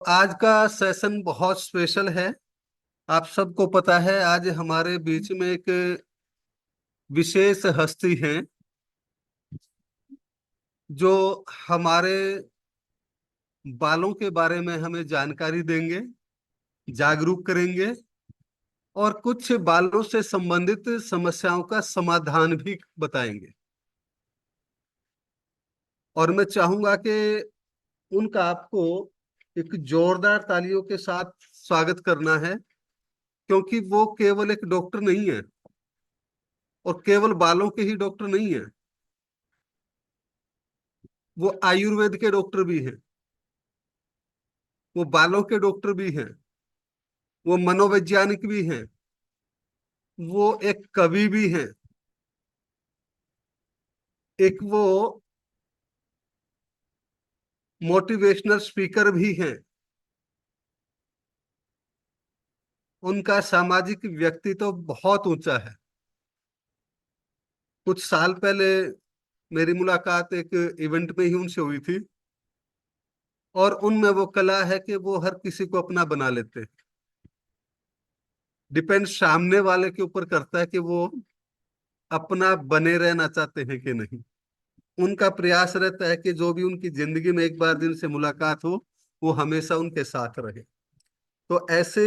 आज का सेशन बहुत स्पेशल है। आप सबको पता है आज हमारे बीच में एक विशेष हस्ती है जो हमारे बालों के बारे में हमें जानकारी देंगे, जागरूक करेंगे और कुछ बालों से संबंधित समस्याओं का समाधान भी बताएंगे। और मैं चाहूंगा कि उनका आपको एक जोरदार तालियों के साथ स्वागत करना है, क्योंकि वो केवल एक डॉक्टर नहीं है और केवल बालों के ही डॉक्टर नहीं है, वो आयुर्वेद के डॉक्टर भी हैं, वो बालों के डॉक्टर भी हैं, वो मनोवैज्ञानिक भी हैं, वो एक कवि भी हैं, एक वो मोटिवेशनल स्पीकर भी हैं। उनका सामाजिक व्यक्तित्व बहुत ऊंचा है। कुछ साल पहले मेरी मुलाकात एक इवेंट में ही उनसे हुई थी और उनमें वो कला है कि वो हर किसी को अपना बना लेते हैं। डिपेंड सामने वाले के ऊपर करता है कि वो अपना बने रहना चाहते हैं कि नहीं। उनका प्रयास रहता है कि जो भी उनकी जिंदगी में एक बार दिन से मुलाकात हो वो हमेशा उनके साथ रहे। तो ऐसे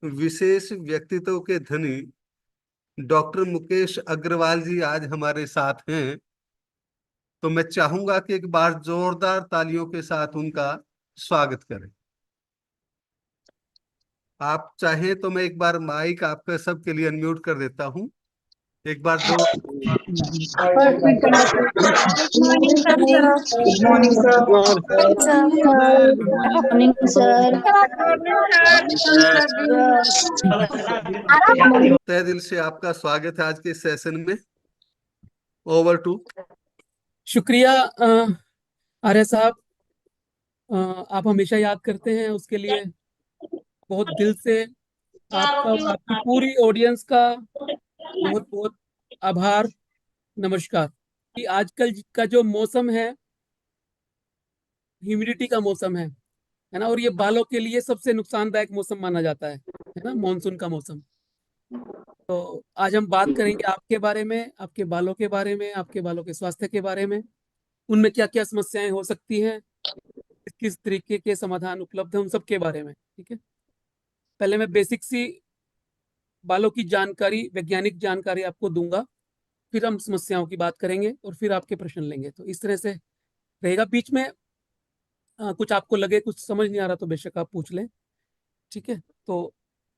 विशेष व्यक्तित्व के धनी डॉक्टर मुकेश अग्रवाल जी आज हमारे साथ हैं। तो मैं चाहूंगा कि एक बार जोरदार तालियों के साथ उनका स्वागत करें। आप चाहें तो मैं एक बार माइक आपके सबके लिए अनम्यूट कर देता हूं। एक बार जो Good morning, sir. Good morning, sir. Good morning, sir. तहे दिल से आपका स्वागत है आज के सेशन में। Over to. शुक्रिया आर्य साहब। आप हमेशा याद करते हैं, उसके लिए बहुत दिल से आपका और आपकी पूरी ऑडियंस का बहुत बहुत आभार। नमस्कार। कि आजकल का जो मौसम है, ह्यूमिडिटी का मौसम है ना, और ये बालों के लिए सबसे नुकसानदायक मौसम माना जाता है ना, मॉनसून का मौसम। तो आज हम बात करेंगे आपके बारे में, आपके बालों के बारे में, आपके बालों के स्वास्थ्य के बारे में, उनमें क्या क्या समस्याएं हो सकती हैं, किस तरीके के समाधान उपलब्ध है, उन सब के बारे में। ठीक है, पहले मैं बेसिक सी बालों की जानकारी, वैज्ञानिक जानकारी आपको दूंगा, फिर हम समस्याओं की बात करेंगे और फिर आपके प्रश्न लेंगे। तो इस तरह से रहेगा। बीच में कुछ आपको लगे कुछ समझ नहीं आ रहा तो बेशक आप पूछ लें। ठीक है, तो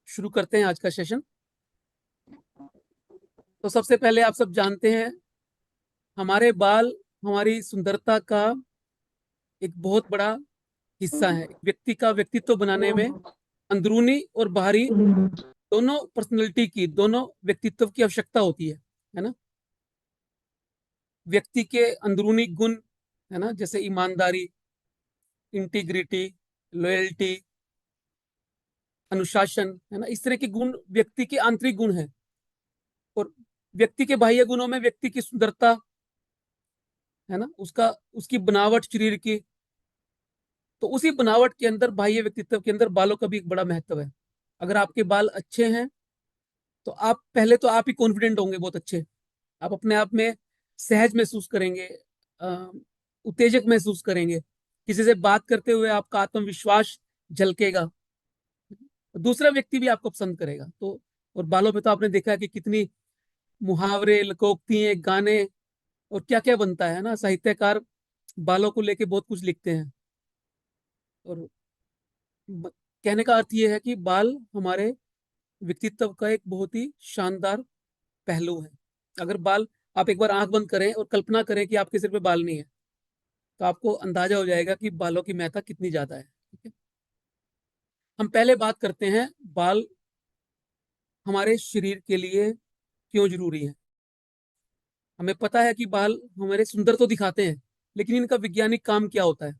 शुरू करते हैं आज का सेशन। तो सबसे पहले आप सब जानते हैं, हमारे बाल हमारी सुंदरता का एक बहुत बड़ा हिस्सा है। व्यक्ति का व्यक्तित्व बनाने में अंदरूनी और बाहरी दोनों पर्सनैलिटी की, दोनों व्यक्तित्व की आवश्यकता होती है ना। व्यक्ति के अंदरूनी गुण, है ना, जैसे ईमानदारी, इंटीग्रिटी, लॉयल्टी, अनुशासन, है ना, इस तरह के गुण व्यक्ति के आंतरिक गुण हैं। और व्यक्ति के बाह्य गुणों में व्यक्ति की सुंदरता, है ना, उसका उसकी बनावट शरीर की, तो उसी बनावट के अंदर, बाह्य व्यक्तित्व के अंदर बालों का भी एक बड़ा महत्व है। अगर आपके बाल अच्छे हैं तो आप पहले तो आप ही कॉन्फिडेंट होंगे, बहुत अच्छे। आप अपने आप में सहज महसूस करेंगे, अ, उत्तेजक महसूस करेंगे, किसी से बात करते हुए आपका आत्मविश्वास झलकेगा, दूसरा व्यक्ति भी आपको पसंद करेगा। तो और बालों पे तो आपने देखा है कि कितनी मुहावरे, लोकोक्तियां, गाने और क्या क्या बनता है ना। साहित्यकार बालों को लेके बहुत कुछ लिखते हैं। और कहने का अर्थ ये है कि बाल हमारे व्यक्तित्व का एक बहुत ही शानदार पहलू है। अगर बाल, आप एक बार आंख बंद करें और कल्पना करें कि आपके सिर पे बाल नहीं है, तो आपको अंदाजा हो जाएगा कि बालों की महत्ता कितनी ज्यादा है। ठीक है, हम पहले बात करते हैं बाल हमारे शरीर के लिए क्यों जरूरी है। हमें पता है कि बाल हमारे सुंदर तो दिखाते हैं, लेकिन इनका वैज्ञानिक काम क्या होता है।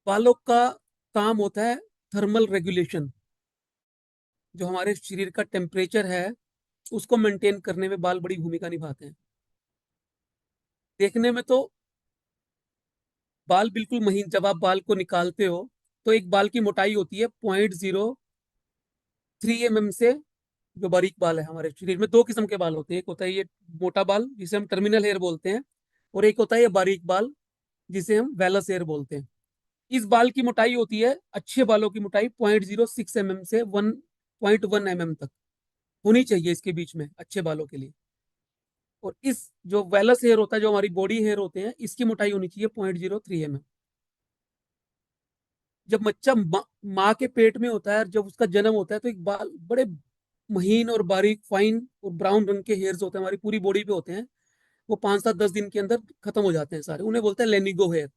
बालों का काम होता है थर्मल रेगुलेशन। जो हमारे शरीर का टेम्परेचर है उसको मेंटेन करने में बाल बड़ी भूमिका निभाते हैं। देखने में तो बाल बिल्कुल महीन, जब आप बाल को निकालते हो तो एक बाल की मोटाई होती है 0.03 mm से। जो बारीक बाल है, हमारे शरीर में दो किस्म के बाल होते हैं, एक होता है ये मोटा बाल जिसे हम टर्मिनल हेयर बोलते हैं, और एक होता है ये बारीक बाल जिसे हम वेलस हेयर बोलते हैं। इस बाल की मोटाई होती है, अच्छे बालों की मोटाई 0.06 mm से 1.1 mm तक होनी चाहिए इसके बीच में, अच्छे बालों के लिए। और इस जो वेलस हेयर होता है, जो हमारी बॉडी हेयर होते हैं, इसकी मोटाई होनी चाहिए 0.03 mm। जब बच्चा माँ के पेट में होता है और जब उसका जन्म होता है, तो एक बाल बड़े महीन और बारीक फाइन और ब्राउन रंग के हेयर्स होते हैं, हमारी पूरी बॉडी पे होते हैं। वो 5-7-10 दिन के अंदर खत्म हो जाते हैं सारे, उन्हें बोलते हैं लेनिगो हेयर।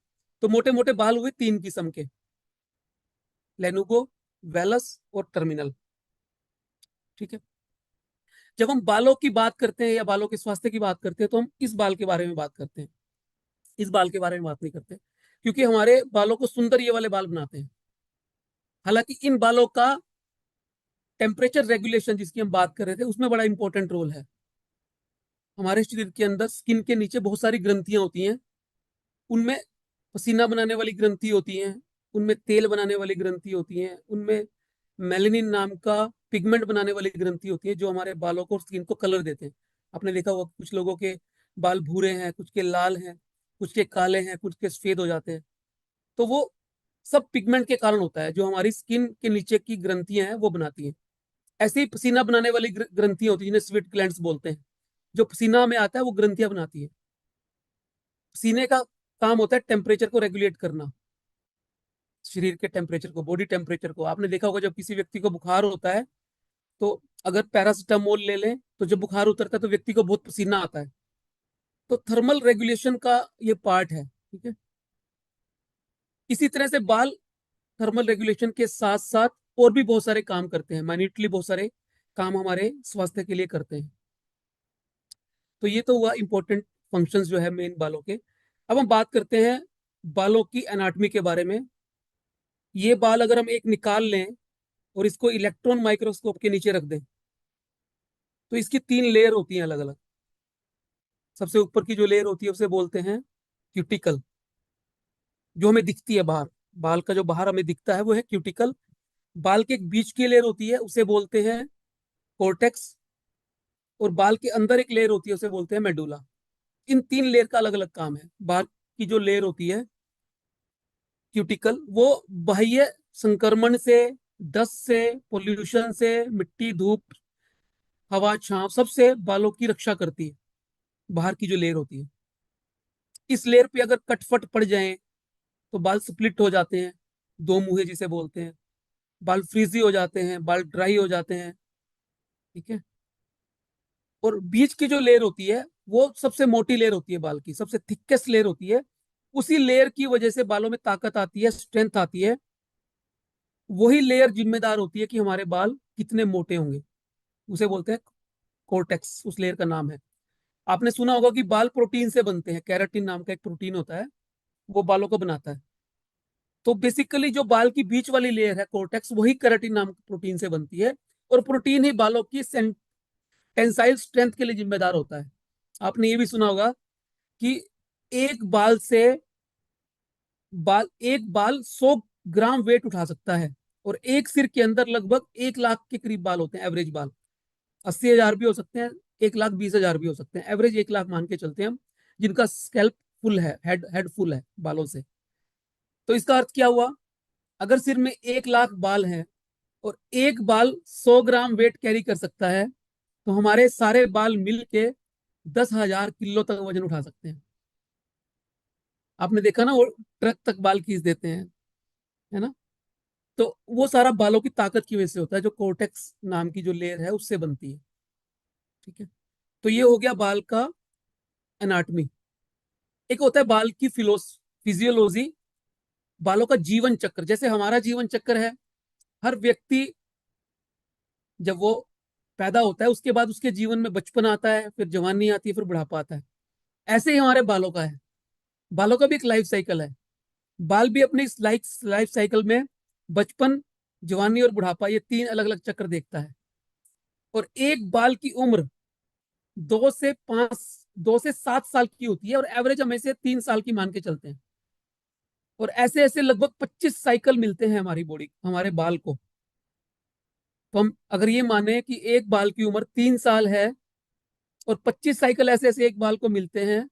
तो मोटे मोटे बाल हुए 3 किस्म के, लेनुगो, वेलस और टर्मिनल। ठीक है। जब हम बालों की बात करते हैं या बालों के स्वास्थ्य की बात करते हैं, तो हम इस बाल के बारे में बात करते हैं, इस बाल के बारे में बात नहीं करते, क्योंकि हमारे बालों को सुंदर ये वाले बाल बनाते हैं। हालांकि इन बालों का टेम्परेचर रेगुलेशन जिसकी हम बात कर रहे थे, उसमें बड़ा इंपॉर्टेंट रोल है। हमारे शरीर के अंदर स्किन के नीचे बहुत सारी ग्रंथियां होती हैं, उनमें पसीना बनाने वाली ग्रंथि होती हैं, उनमें तेल बनाने वाली ग्रंथि होती हैं, उनमें मेलेनिन नाम का पिगमेंट बनाने वाली ग्रंथि होती है, जो हमारे बालों को, स्किन को कलर देते हैं। आपने देखा होगा कुछ लोगों के बाल भूरे हैं, कुछ के लाल हैं, कुछ के काले हैं, कुछ के सफेद हो जाते हैं। तो वो सब पिगमेंट के कारण होता है, जो हमारी स्किन के नीचे की ग्रंथियां हैं वो बनाती हैं। ऐसे ही पसीना बनाने वाली ग्रंथियां होती है, जिन्हें स्वेट ग्लैंड्स बोलते हैं। जो पसीना में आता है वो ग्रंथियां बनाती है। पसीने का काम होता है टेम्परेचर को रेगुलेट करना, शरीर के टेम्परेचर को, बॉडी टेम्परेचर को। आपने देखा होगा जब किसी व्यक्ति को बुखार होता है, तो अगर पैरासिटामोल ले लें, तो जब बुखार उतरता है तो व्यक्ति को बहुत पसीना आता है। तो थर्मल रेगुलेशन का ये पार्ट है। ठीक है। इसी तरह से बाल थर्मल रेगुलेशन के साथ साथ और भी बहुत सारे काम करते हैं, माइन्यूटली बहुत सारे काम हमारे स्वास्थ्य के लिए करते हैं। तो ये तो हुआ इंपॉर्टेंट फंक्शंस जो है मेन बालों के। अब हम बात करते हैं बालों की एनाटॉमी के बारे में। ये बाल अगर हम एक निकाल लें और इसको इलेक्ट्रॉन माइक्रोस्कोप के नीचे रख दें, तो इसकी 3 लेयर होती हैं अलग अलग। सबसे ऊपर की जो लेयर होती है उसे बोलते हैं क्यूटिकल, जो हमें दिखती है बाहर, बाल का जो बाहर हमें दिखता है वो है क्यूटिकल। बाल के एक बीच की लेयर होती है उसे बोलते हैं कोर्टेक्स, और बाल के अंदर एक लेयर होती है उसे बोलते हैं मेडुला। इन 3 लेयर का अलग अलग काम है। बाल की जो लेयर होती है क्यूटिकल, वो बाह्य संक्रमण से, डस्ट से, पोल्यूशन से, मिट्टी, धूप, हवा, छांव, सबसे बालों की रक्षा करती है, बाहर की जो लेयर होती है। इस लेयर पे अगर कटफट पड़ जाए तो बाल स्प्लिट हो जाते हैं, दो मुंहे जिसे बोलते हैं, बाल फ्रीजी हो जाते हैं, बाल ड्राई हो जाते हैं। ठीक है। और बीच की जो लेयर होती है वो सबसे मोटी लेयर होती है, बाल की सबसे थिकेस्ट लेयर होती है। उसी लेयर की वजह से बालों में ताकत आती है, स्ट्रेंथ आती है। वही लेयर जिम्मेदार होती है कि हमारे बाल कितने मोटे होंगे, उसे बोलते हैं कोर्टेक्स, उस लेयर का नाम है। आपने सुना होगा कि बाल प्रोटीन से बनते हैं, कैराटिन नाम का एक प्रोटीन होता है, वो बालों को बनाता है। तो बेसिकली जो बाल की बीच वाली लेयर है कोर्टेक्स, वही केराटिन नाम के प्रोटीन से बनती है, और प्रोटीन ही बालों की टेंसाइल स्ट्रेंथ के लिए जिम्मेदार होता है। आपने ये भी सुना होगा कि एक बाल से एक बाल 100 ग्राम वेट उठा सकता है, और एक सिर के अंदर लगभग 1 लाख के करीब बाल होते हैं, एवरेज बाल। 80,000 भी हो सकते हैं, 1,20,000 भी हो सकते हैं, एवरेज 1 लाख मान के चलते हैं हम, जिनका स्कैल्प फुल है, हेड फुल है बालों से। तो इसका अर्थ क्या हुआ? अगर सिर में 1 लाख बाल हैं और एक बाल 100 ग्राम वेट कैरी कर सकता है, तो हमारे सारे बाल मिल के 10,000 किलो तक वजन उठा सकते हैं। आपने देखा ना, वो ट्रक तक बाल खींच देते हैं, है ना? तो वो सारा बालों की ताकत की वजह से होता है, जो कोर्टेक्स नाम की जो लेयर है उससे बनती है। ठीक है। तो ये हो गया बाल का एनाटॉमी। एक होता है बाल की फिजियोलॉजी, बालों का जीवन चक्र। जैसे हमारा जीवन चक्र है, हर व्यक्ति जब वो पैदा होता है उसके बाद उसके जीवन में बचपन आता है, फिर जवानी आती है, फिर बुढ़ापा आता है। ऐसे ही हमारे बालों का है, बालों का भी एक लाइफ साइकिल है। बाल भी अपनी इस लाइफ साइकिल में बचपन, जवानी और बुढ़ापा, ये 3 अलग अलग चक्र देखता है। और एक बाल की उम्र 2 से 7 साल की होती है, और एवरेज हम इसे 3 साल की मान के चलते हैं। और ऐसे ऐसे लगभग 25 साइकिल मिलते हैं हमारी बॉडी, हमारे बाल को। तो हम अगर ये माने कि एक बाल की उम्र 3 साल है और 25 साइकिल ऐसे ऐसे एक बाल को मिलते हैं,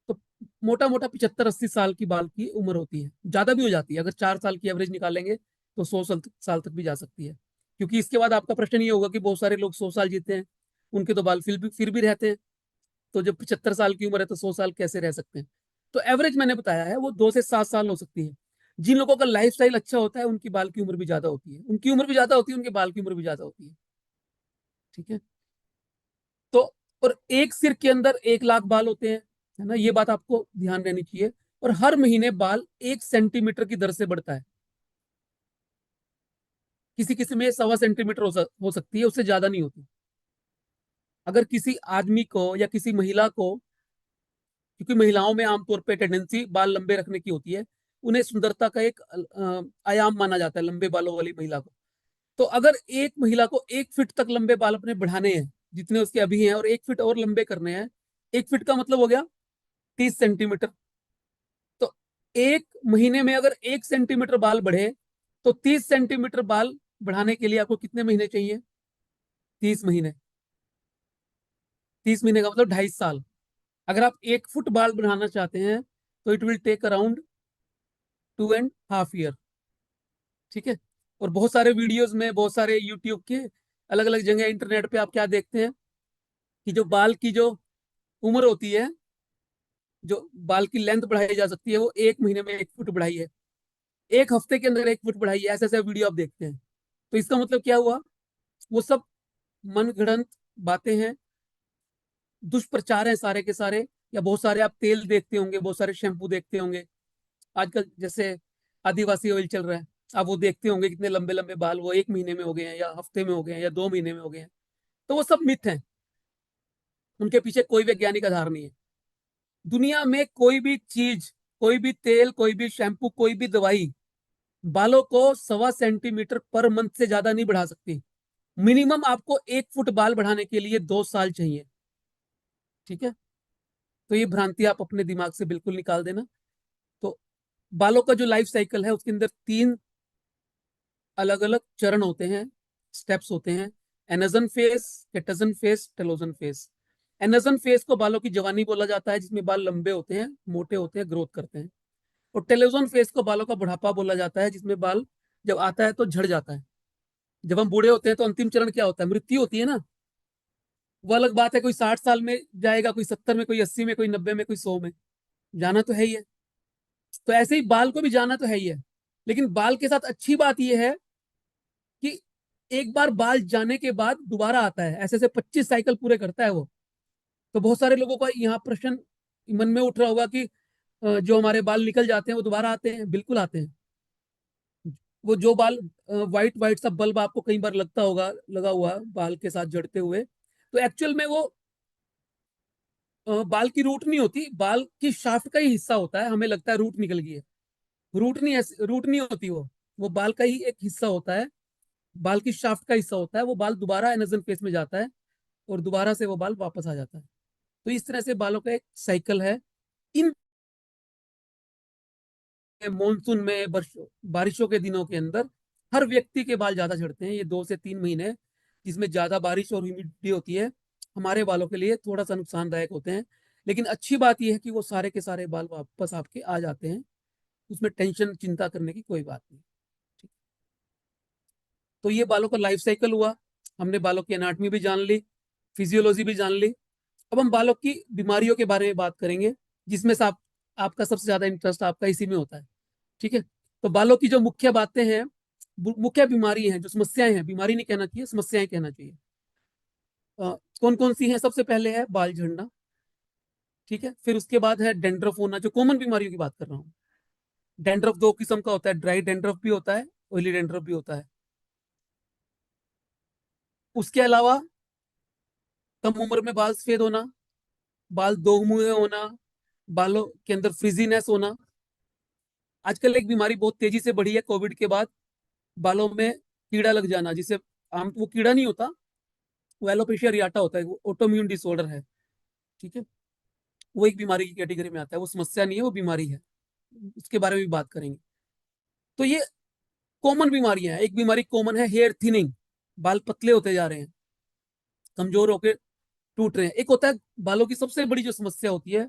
तो मोटा मोटा 75-80 साल की बाल की उम्र होती है। ज्यादा भी हो जाती है, अगर 4 साल की एवरेज निकालेंगे तो 100 साल तक भी जा सकती है। क्योंकि इसके बाद आपका प्रश्न ये होगा कि बहुत सारे लोग 100 साल जीते हैं, उनके तो बाल फिर भी रहते हैं, तो जब 75 साल की उम्र है तो 100 साल कैसे रह सकते हैं। तो एवरेज मैंने बताया है वो 2 से 7 साल हो सकती है। जिन लोगों का लाइफ स्टाइल अच्छा होता है उनकी बाल की उम्र भी ज्यादा होती है, उनकी उम्र भी ज्यादा होती है, उनके बाल की उम्र भी ज्यादा होती है। ठीक है। तो और एक सिर के अंदर 1 लाख बाल होते हैं, है ना, ये बात आपको ध्यान रहनी चाहिए। और हर महीने बाल 1 सेंटीमीटर की दर से बढ़ता है। किसी किसी में 1.25 सेंटीमीटर हो सकती है, उससे ज्यादा नहीं होती। अगर किसी आदमी को या किसी महिला को, क्योंकि महिलाओं में आमतौर पे टेंडेंसी बाल लंबे रखने की होती है, उन्हें सुंदरता का एक आयाम माना जाता है लंबे बालों वाली महिला को। तो अगर एक महिला को 1 फीट तक लंबे बाल अपने बढ़ाने हैं, जितने उसके अभी हैं, और 1 फीट और लंबे करने हैं, 1 फीट का मतलब हो गया 30 सेंटीमीटर। तो एक महीने में अगर 1 सेंटीमीटर बाल बढ़े तो 30 सेंटीमीटर बाल बढ़ाने के लिए आपको कितने महीने चाहिए? 30 महीने। 30 महीने का मतलब 2.5 साल। अगर आप 1 फुट बाल बढ़ाना चाहते हैं तो it will take around 2.5 year. ठीक है। और बहुत सारे वीडियोस में, बहुत सारे यूट्यूब के अलग अलग जगह इंटरनेट पे आप क्या देखते हैं कि जो बाल की जो उम्र होती है, जो बाल की लेंथ बढ़ाई जा सकती है, वो 1 महीने में 1 फुट बढ़ाई है, 1 हफ्ते के अंदर 1 फुट बढ़ाई है, ऐसे ऐसे वीडियो आप देखते हैं। तो इसका मतलब क्या हुआ? वो सब मनगढ़ंत बातें हैं, दुष्प्रचार है सारे के सारे। या बहुत सारे आप तेल देखते होंगे, बहुत सारे शैम्पू देखते होंगे आजकल, जैसे आदिवासी ऑयल चल रहा है, आप वो देखते होंगे कितने लंबे लंबे बाल वो 1 महीने में हो गए हैं, या हफ्ते में हो गए हैं, या 2 महीने में हो गए हैं। तो वो सब मिथ है, उनके पीछे कोई वैज्ञानिक आधार नहीं है। दुनिया में कोई भी चीज, कोई भी तेल, कोई भी शैम्पू, कोई भी दवाई बालों को 1.25 सेंटीमीटर पर मंथ से ज्यादा नहीं बढ़ा सकती। मिनिमम आपको 1 फुट बाल बढ़ाने के लिए 2 साल चाहिए। ठीक है। तो ये भ्रांति आप अपने दिमाग से बिल्कुल निकाल देना। तो बालों का जो लाइफ साइकिल है उसके अंदर 3 अलग अलग चरण होते हैं, स्टेप्स होते हैं। Anagen phase, catagen phase, telogen phase. Anagen phase को बालों की जवानी बोला जाता है, जिसमें बाल लंबे होते हैं, मोटे होते हैं, ग्रोथ करते हैं। और टेलोजन फेज को बालों का बुढ़ापा बोला जाता है, जिसमें बाल जब आता है तो झड़ जाता है। जब हम बूढ़े होते हैं तो अंतिम चरण क्या होता है? मृत्यु होती है ना। वो अलग बात है, कोई 60 साल में जाएगा, कोई 70 में, कोई 80 में, कोई 90 में, कोई 100 में। जाना तो है ही है। तो ऐसे ही बाल को भी जाना तो है ही है। लेकिन बाल के साथ अच्छी बात यह है कि एक बार बाल जाने के बाद दोबारा आता है, ऐसे ऐसे 25 साइकिल पूरे करता है वो। तो बहुत सारे लोगों का यहाँ प्रश्न मन में उठ रहा होगा कि जो हमारे बाल निकल जाते हैं वो दोबारा आते हैं। बिल्कुल आते हैं। वो जो बाल व्हाइट व्हाइट सा बल्ब आपको कई बार लगता होगा लगा हुआ बाल के साथ जड़ते हुए, तो एक्चुअल में वो बाल की रूट नहीं होती, बाल की शाफ्ट का ही हिस्सा होता है। हमें लगता है रूट निकल गई है, रूट नहीं होती वो बाल का ही एक हिस्सा होता है, बाल की शाफ्ट का हिस्सा होता है। वो बाल दोबारा एनर्जन फेस में जाता है और दोबारा से वो बाल वापस आ जाता है। तो इस तरह से बालों का एक साइकिल है। इन मॉनसून में, बारिशों के दिनों के अंदर हर व्यक्ति के बाल ज्यादा झड़ते हैं। ये 2 से 3 महीने जिसमें ज्यादा बारिश और ह्यूमिडिटी होती है, हमारे बालों के लिए थोड़ा सा नुकसानदायक होते हैं। लेकिन अच्छी बात यह है कि वो सारे के सारे बाल वापस आपके आ जाते हैं, उसमें टेंशन चिंता करने की कोई बात नहीं। ठीक। तो ये बालों का लाइफ साइकिल हुआ। हमने बालों की एनाटॉमी भी जान ली, फिजियोलॉजी भी जान ली। अब हम बालों की बीमारियों के बारे में बात करेंगे, जिसमें से आपका सबसे ज्यादा इंटरेस्ट आपका इसी में होता है। ठीक है। तो बालों की जो मुख्य बातें हैं, मुख्य बीमारी हैं, जो समस्याएं हैं, बीमारी नहीं कहना चाहिए, समस्याएं कहना चाहिए। कौन कौन सी हैं? सबसे पहले है बाल झड़ना। ठीक है। फिर उसके बाद है डेंड्रफ होना, जो कॉमन बीमारियों की बात कर रहा हूँ। डेंड्रफ 2 किस्म का होता है, ड्राई डेंड्रफ भी होता है, ऑयली डेंड्रफ भी होता है। उसके अलावा कम उम्र में बाल सफेद होना, बाल दोमुहे होना, बालों के अंदर फ्रिजीनेस होना। आजकल एक बीमारी बहुत तेजी से बढ़ी है कोविड के बाद, बालों में कीड़ा लग जाना, जिसे आम वो कीड़ा नहीं होता, वो एलोपेशिया रियाटा होता है, वो ऑटोइम्यून डिसऑर्डर है। ठीक है। वो एक बीमारी की कैटेगरी में आता है, वो समस्या नहीं है, वो बीमारी है। उसके बारे में भी बात करेंगे। तो ये कॉमन बीमारियां हैं। एक बीमारी कॉमन है हेयर थिनिंग, बाल पतले होते जा रहे हैं, कमजोर होकर टूट रहे हैं। एक होता है बालों की सबसे बड़ी जो समस्या होती है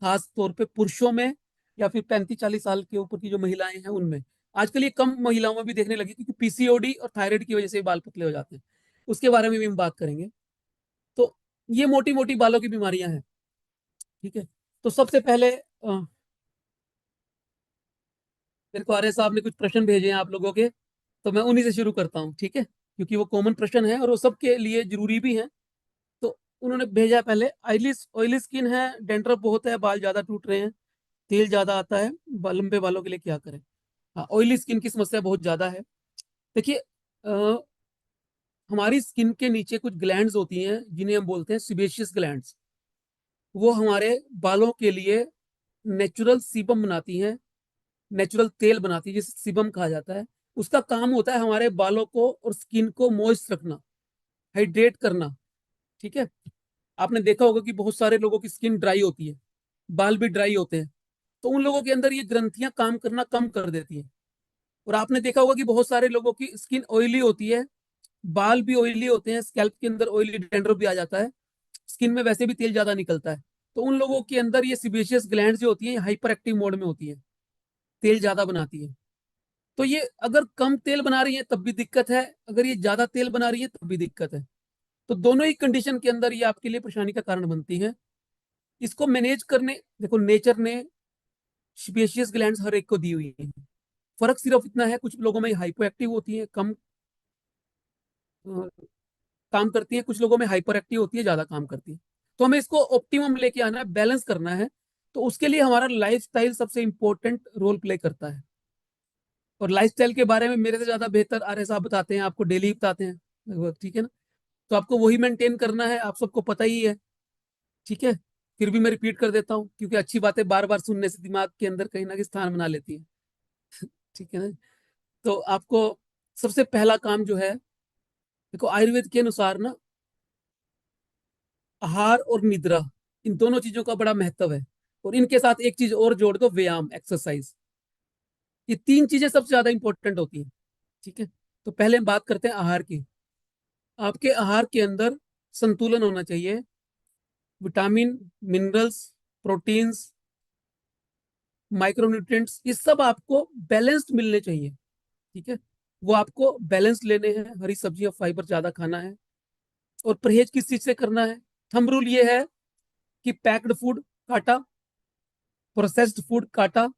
खास तौर पे पुरुषों में या फिर 35-40 साल के ऊपर की जो महिलाएं हैं उनमें, आजकल ये कम महिलाओं में भी देखने लगी क्योंकि पीसीओडी और थायराइड की वजह से बाल पतले हो जाते हैं। उसके बारे में भी हम बात करेंगे। तो ये मोटी मोटी बालों की बीमारियां हैं, ठीक है। तो सबसे पहले मेरे को आर्य साहब ने कुछ प्रश्न भेजे हैं आप लोगों के, तो मैं उन्हीं से शुरू करता हूँ, ठीक है, क्योंकि वो कॉमन प्रश्न है और वो सबके लिए जरूरी भी है। तो उन्होंने भेजा पहले, ऑयली स्किन है, डेंड्रफ बहुत है, बाल ज्यादा टूट रहे हैं, तेल ज्यादा आता है, लंबे बालों के लिए क्या करें। हाँ, ऑयली स्किन की समस्या बहुत ज्यादा है। देखिए, हमारी स्किन के नीचे कुछ ग्लैंड्स होती हैं जिन्हें हम बोलते हैं सिबेशियस ग्लैंड्स। वो हमारे बालों के लिए नेचुरल सीबम बनाती हैं, नेचुरल तेल बनाती है जिसे सीबम कहा जाता है। उसका काम होता है हमारे बालों को और स्किन को मॉइस्ट रखना, हाइड्रेट करना, ठीक है। आपने देखा होगा कि बहुत सारे लोगों की स्किन ड्राई होती है, बाल भी ड्राई होते हैं, तो उन लोगों के अंदर ये ग्रंथियां काम करना कम कर देती हैं। और आपने देखा होगा कि बहुत सारे लोगों की स्किन ऑयली होती है, बाल भी ऑयली होते हैं, स्कैल्प के अंदर ऑयली डैंड्रफ भी आ जाता है, स्किन में वैसे भी तेल ज्यादा निकलता है। तो उन लोगों के अंदर ये सिबेशियस ग्लैंड जो होती है हाइपर एक्टिव मोड में होती है, तेल ज्यादा बनाती है। तो ये अगर कम तेल बना रही है तब भी दिक्कत है, अगर ये ज्यादा तेल बना रही है तब भी दिक्कत है। तो दोनों ही कंडीशन के अंदर ये आपके लिए परेशानी का कारण बनती है। इसको मैनेज करने, देखो नेचर ने स्पेशियस ग्लैंड्स हर एक को दी हुई है। फर्क सिर्फ इतना है, कुछ लोगों में हाइपो एक्टिव होती है, कम काम करती है, कुछ लोगों में हाइपर एक्टिव होती है, ज्यादा काम करती है। तो हमें इसको ऑप्टिमम लेके आना है, बैलेंस करना है। तो उसके लिए हमारा लाइफस्टाइल सबसे इंपॉर्टेंट रोल प्ले करता है। और लाइफस्टाइल के बारे में मेरे से ज्यादा बेहतर आर्य साहब बताते हैं, आपको डेली बताते हैं लगभग, ठीक है ना। तो आपको वही मेंटेन करना है, आप सबको पता ही है, ठीक है। फिर भी मैं रिपीट कर देता हूँ क्योंकि अच्छी बातें बार बार सुनने से दिमाग के अंदर कहीं ना कहीं स्थान बना लेती है, ठीक है ना। तो आपको सबसे पहला काम जो है, देखो आयुर्वेद के अनुसार ना आहार और निद्रा, इन दोनों चीजों का बड़ा महत्व है। और इनके साथ एक चीज और जोड़ दो, व्यायाम, एक्सरसाइज। ये तीन चीजें सबसे ज्यादा इंपॉर्टेंट होती हैं, ठीक है। तो पहले हम बात करते हैं आहार की। आपके आहार के अंदर संतुलन होना चाहिए, विटामिन, मिनरल्स, प्रोटीन्स, माइक्रोन्यूट्रिएंट्स, ये सब आपको बैलेंस्ड मिलने चाहिए, ठीक है। वो आपको बैलेंस लेने हैं, हरी सब्जियां, फाइबर ज्यादा खाना है। और परहेज किस चीज से करना है? थंब रूल ये है कि पैक्ड फूड काटा, प्रोसेस्ड फूड काटा,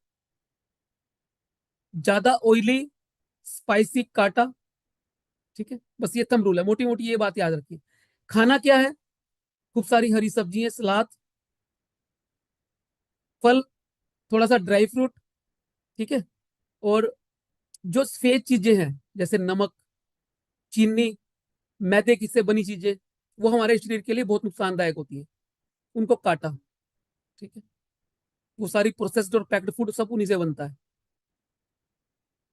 ज्यादा ऑयली स्पाइसी काटा, ठीक है। बस ये थंब रूल है, मोटी मोटी ये बात याद रखिए। खाना क्या है? खूब सारी हरी सब्जियां, सलाद, फल, थोड़ा सा ड्राई फ्रूट, ठीक है। और जो सफेद चीजें हैं जैसे नमक, चीनी, मैदे की से बनी चीजें, वो हमारे शरीर के लिए बहुत नुकसानदायक होती है, उनको काटा, ठीक है। वो सारी प्रोसेस्ड और पैक्ड फूड सब उन्हीं से बनता है।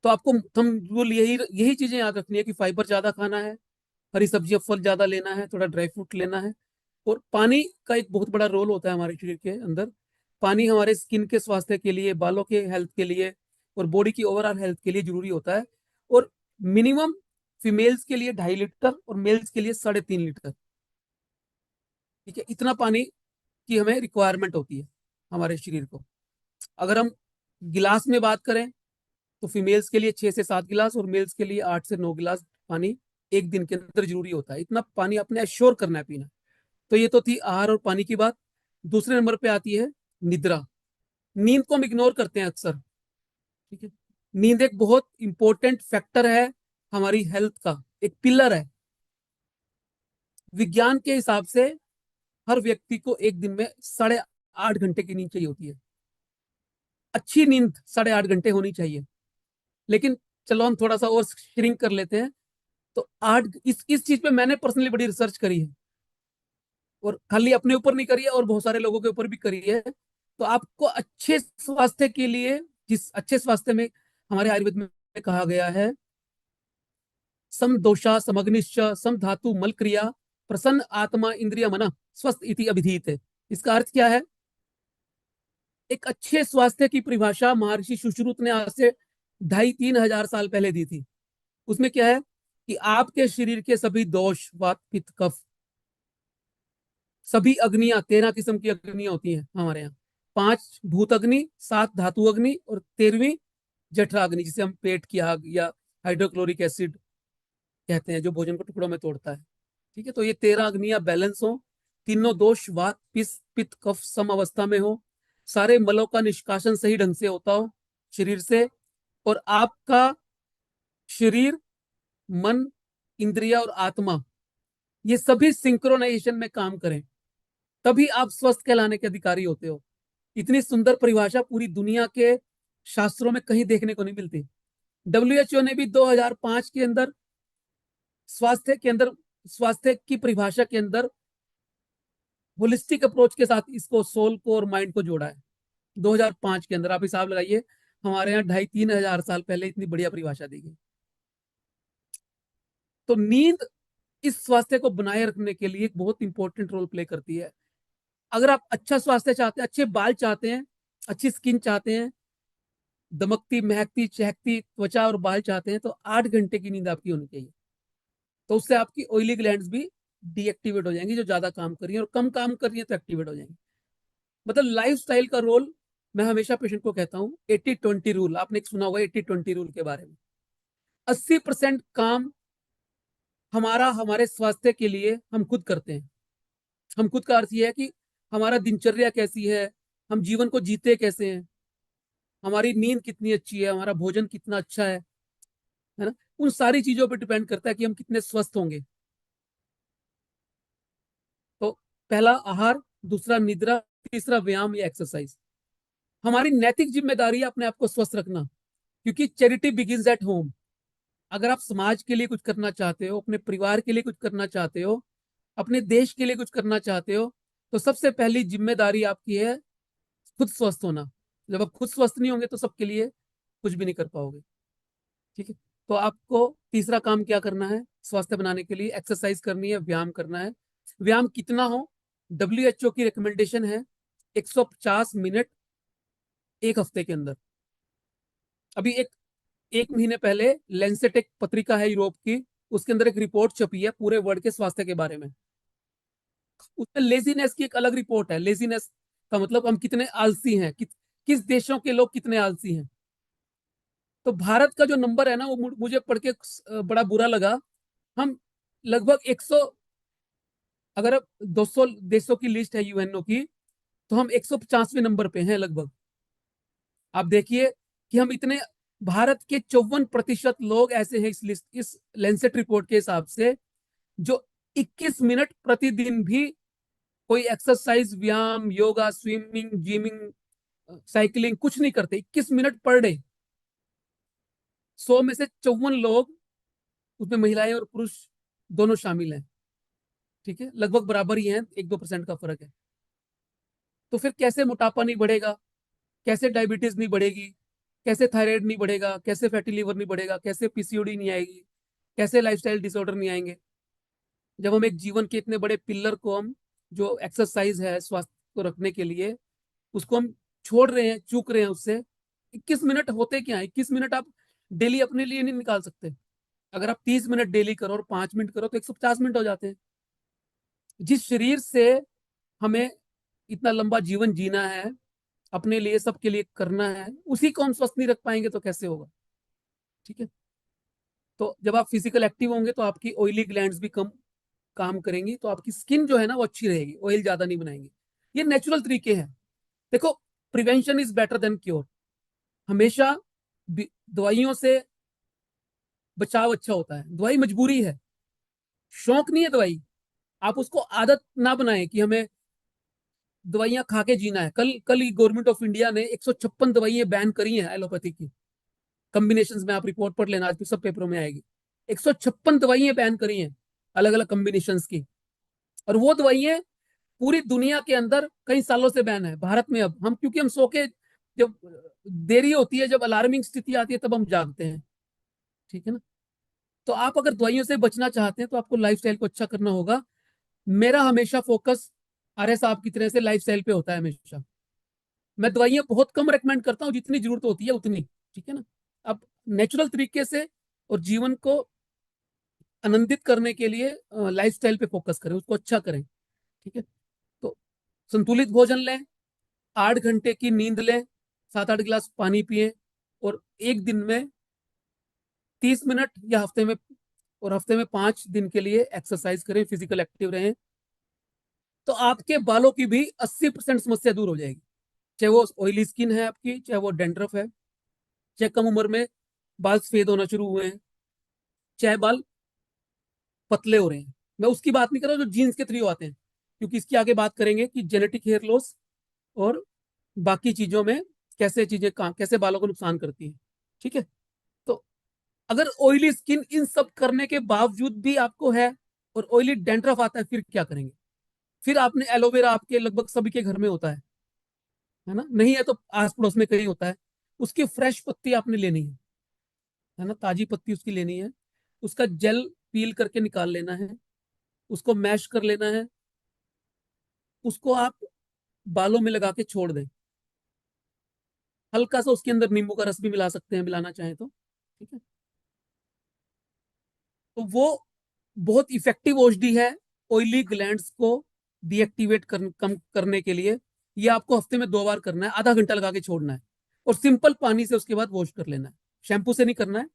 तो आपको हम रूल यही यही चीजें याद रखनी है कि फाइबर ज्यादा खाना है, हरी सब्जियां, फल ज्यादा लेना है, थोड़ा ड्राई फ्रूट लेना है। और पानी का एक बहुत बड़ा रोल होता है हमारे शरीर के अंदर। पानी हमारे स्किन के स्वास्थ्य के लिए, बालों के हेल्थ के लिए और बॉडी की ओवरऑल हेल्थ के लिए जरूरी होता है। और मिनिमम फीमेल्स के लिए 2.5 लीटर और मेल्स के लिए 3.5 लीटर, ठीक है। इतना पानी की हमें रिक्वायरमेंट होती है हमारे शरीर को। अगर हम गिलास में बात करें तो फीमेल्स के लिए 6 से 7 गिलास और मेल्स के लिए 8 से 9 गिलास पानी एक दिन के अंदर जरूरी होता है। इतना पानी अपने एश्योर करना है पीना। तो ये तो थी आहार और पानी की बात। दूसरे नंबर पे आती है निद्रा। नींद को हम इग्नोर करते हैं अक्सर, ठीक है। नींद एक बहुत इंपॉर्टेंट फैक्टर है हमारी हेल्थ का, एक पिलर है। विज्ञान के हिसाब से हर व्यक्ति को एक दिन में 8.5 घंटे की नींद चाहिए होती है। अच्छी नींद 8.5 घंटे होनी चाहिए। लेकिन चलो हम थोड़ा सा और श्रिंक कर लेते हैं। तो आठ, इस चीज पे मैंने पर्सनली बड़ी रिसर्च करी है, और खाली अपने ऊपर नहीं करी है और बहुत सारे लोगों के ऊपर भी करी है। तो आपको अच्छे स्वास्थ्य के लिए, जिस अच्छे स्वास्थ्य में हमारे आयुर्वेद में कहा गया है, सम दोषा समग्निश्च सम धातु मल क्रिया प्रसन्न आत्मा इंद्रिय मना स्वस्थ इति अभिधीत है। इसका अर्थ क्या है? एक अच्छे स्वास्थ्य की परिभाषा महर्षि सुश्रुत ने आज से 2500-3000 साल पहले दी थी। उसमें क्या है कि आपके शरीर के सभी दोष, वात पित्त कफ, सभी अग्नियां, 13 किस्म की अग्नियां होती हैं हमारे यहाँ। 5 भूत अग्नि, 7 धातु अग्नि और 13वीं जठरा अग्नि, जिसे हम पेट की आग या हाइड्रोक्लोरिक एसिड कहते हैं, जो भोजन को टुकड़ों में तोड़ता है। ठीक है, तो ये 13 अग्नियां बैलेंस हो, तीनों दोष वात पित्त कफ सम अवस्था में हो, सारे मलों का निष्कासन सही ढंग से होता हो शरीर से, और आपका शरीर, मन, इंद्रिया और आत्मा ये सभी सिंक्रोनाइजेशन में काम करें, तभी आप स्वस्थ कहलाने के अधिकारी होते हो। इतनी सुंदर परिभाषा पूरी दुनिया के शास्त्रों में कहीं देखने को नहीं मिलती। WHO ने भी 2005 के अंदर स्वास्थ्य की परिभाषा के अंदर होलिस्टिक अप्रोच के साथ इसको, सोल को और माइंड को जोड़ा है 2005 के अंदर। आप हिसाब लगाइए, हमारे यहाँ 2500-3000 साल पहले इतनी बढ़िया परिभाषा दी गई। तो नींद इस स्वास्थ्य को बनाए रखने के लिए एक बहुत इंपॉर्टेंट रोल प्ले करती है। अगर आप अच्छा स्वास्थ्य चाहते हैं, अच्छे बाल चाहते हैं, अच्छी स्किन चाहते हैं, दमकती महकती चहकती त्वचा और बाल चाहते हैं, तो 8 घंटे की नींद आपकी होनी चाहिए। तो उससे आपकी ऑयली ग्लैंड्स भी डीएक्टिवेट हो जाएंगी, जो ज्यादा काम कर रही है, और कम काम कर रही है तो एक्टिवेट हो जाएंगी। मतलब लाइफस्टाइल का रोल, मैं हमेशा पेशेंट को कहता हूँ 80-20 रूल। आपने एक सुना होगा 80-20 रूल के बारे में। 80% काम हमारे स्वास्थ्य के लिए हम खुद करते हैं। हम खुद का अर्थ यह है कि हमारा दिनचर्या कैसी है, हम जीवन को जीते कैसे हैं, हमारी नींद कितनी अच्छी है, हमारा भोजन कितना अच्छा है ना। उन सारी चीजों पर डिपेंड करता है कि हम कितने स्वस्थ होंगे। तो पहला आहार, दूसरा निद्रा, तीसरा व्यायाम या एक्सरसाइज। हमारी नैतिक जिम्मेदारी है अपने आप को स्वस्थ रखना, क्योंकि चैरिटी बिगिंस एट होम। अगर आप समाज के लिए कुछ करना चाहते हो, अपने परिवार के लिए कुछ करना चाहते हो, अपने देश के लिए कुछ करना चाहते हो, तो सबसे पहली जिम्मेदारी आपकी है खुद स्वस्थ होना। जब आप खुद स्वस्थ नहीं होंगे तो सबके लिए कुछ भी नहीं कर पाओगे। ठीक है, तो आपको तीसरा काम क्या करना है स्वास्थ्य बनाने के लिए? एक्सरसाइज करनी है, व्यायाम करना है। व्यायाम कितना हो? WHO की रिकमेंडेशन है 150 मिनट एक हफ्ते के अंदर। अभी एक महीने पहले लेंसेट एक पत्रिका है यूरोप की, उसके अंदर एक रिपोर्ट छपी है पूरे वर्ल्ड के स्वास्थ्य के बारे में। उसमें लेजीनेस की एक अलग रिपोर्ट है। लेजीनेस का मतलब हम कितने आलसी हैं, किस देशों के लोग कितने आलसी हैं। तो भारत का जो नंबर है ना, वो मुझे पढ़ के बड़ा बुरा लगा। हम लगभग 100, अगर 200 देशों की लिस्ट है यूएनओ की, तो हम 150वें नंबर पे हैं लगभग। आप देखिए कि हम इतने, भारत के 54% लोग ऐसे हैं इस लिस्ट, इस लेंसेट रिपोर्ट के हिसाब से, जो 21 मिनट प्रतिदिन भी कोई एक्सरसाइज, व्यायाम, योगा, स्विमिंग, जिमिंग, साइकिलिंग कुछ नहीं करते। 21 मिनट पर डे। 100 में से 54 लोग, उसमें महिलाएं और पुरुष दोनों शामिल हैं। ठीक है, लगभग बराबर ही हैं, 1-2% का फर्क है। तो फिर कैसे मोटापा नहीं बढ़ेगा, कैसे डायबिटीज नहीं बढ़ेगी, कैसे थायराइड नहीं बढ़ेगा, कैसे फैटी लीवर नहीं बढ़ेगा, कैसे पीसीओडी नहीं आएगी, कैसे लाइफस्टाइल डिसऑर्डर नहीं आएंगे, जब हम एक जीवन के इतने बड़े पिलर को, हम जो एक्सरसाइज है स्वास्थ्य को रखने के लिए, उसको हम छोड़ रहे हैं, चूक रहे हैं उससे। 21 मिनट होते क्या है? 21 मिनट आप डेली अपने लिए नहीं निकाल सकते। अगर आप 30 मिनट डेली करो और 5 मिनट करो तो 150 मिनट हो जाते हैं। जिस शरीर से हमें इतना लंबा जीवन जीना है, अपने लिए, सबके लिए करना है, उसी को हम स्वस्थ नहीं रख पाएंगे तो कैसे होगा? ठीक है, तो जब आप फिजिकल एक्टिव होंगे तो आपकी ऑयली ग्लैंड्स भी कम काम करेंगी, तो आपकी स्किन जो है ना वो अच्छी रहेगी, ऑयल ज्यादा नहीं बनाएंगे। ये नेचुरल तरीके हैं। देखो, prevention is better than cure. हमेशा दवाइयों से बचाव अच्छा होता है। दवाई मजबूरी है, शौक नहीं है दवाई। आप उसको आदत ना बनाएं कि हमें दवाइयां खा के जीना है। कल ही गवर्नमेंट ऑफ इंडिया ने 156 दवाइयां बैन करी हैं एलोपैथी की कॉम्बिनेशंस में। आप रिपोर्ट पढ़ लेना, आज भी सब पेपरों में आएगी। 156 दवाइयां बैन करी हैं अलग अलग कॉम्बिनेशंस की, और वो दवाइयां पूरी दुनिया के अंदर कई सालों से बैन है। भारत में अब हम, क्योंकि हम सो के, जब देरी होती है, जब अलार्मिंग स्थिति आती है, तब हम जागते हैं। ठीक है ना, तो आप अगर दवाइयों से बचना चाहते हैं तो आपको लाइफस्टाइल को अच्छा करना होगा। मेरा हमेशा फोकस आर्य साहब की तरह से लाइफस्टाइल पे होता है हमेशा। मैं दवाइयां बहुत कम रेकमेंड करता हूँ, जितनी जरूरत होती है उतनी, ठीक है ना। आप नेचुरल तरीके से और जीवन को आनंदित करने के लिए लाइफस्टाइल पे फोकस करें, उसको अच्छा करें, ठीक है। तो संतुलित भोजन लें, 8 घंटे की नींद लें, 7-8 गिलास पानी पिए, और एक दिन में 30 मिनट या हफ्ते में 5 दिन के लिए एक्सरसाइज करें, फिजिकल एक्टिव रहें, तो आपके बालों की भी 80% समस्या दूर हो जाएगी। चाहे वो ऑयली स्किन है आपकी, चाहे वो डेंड्रफ है, चाहे कम उम्र में बाल सफेद होना शुरू हुए हैं, चाहे बाल पतले हो रहे हैं। मैं उसकी बात नहीं कर रहा जो जीन्स के थ्रू आते हैं, क्योंकि इसकी आगे बात करेंगे कि जेनेटिक हेयर लॉस और बाकी चीजों में कैसे बालों को नुकसान करती है, ठीक है। तो अगर ऑयली स्किन इन सब करने के बावजूद भी आपको है और ऑयली डेंड्रफ आता है, फिर क्या करेंगे? फिर आपने एलोवेरा, आपके लगभग सभी के घर में होता है ना, नहीं है तो आस पड़ोस में कहीं होता है, उसकी फ्रेश पत्ती आपने लेनी है ना, ताजी पत्ती उसकी लेनी है, उसका जेल पील करके निकाल लेना है, उसको मैश कर लेना है, उसको आप बालों में लगा के छोड़ दें। हल्का सा उसके अंदर नींबू का रस भी मिला सकते हैं, मिलाना चाहें तो, ठीक है। तो वो बहुत इफेक्टिव औषधि है ऑयली ग्लैंड्स को डीएक्टिवेट कम करने के लिए। ये आपको हफ्ते में 2 बार करना है, आधा घंटा लगा के छोड़ना है, और सिंपल पानी से उसके बाद वॉश कर लेना है। शैम्पू से नहीं करना है,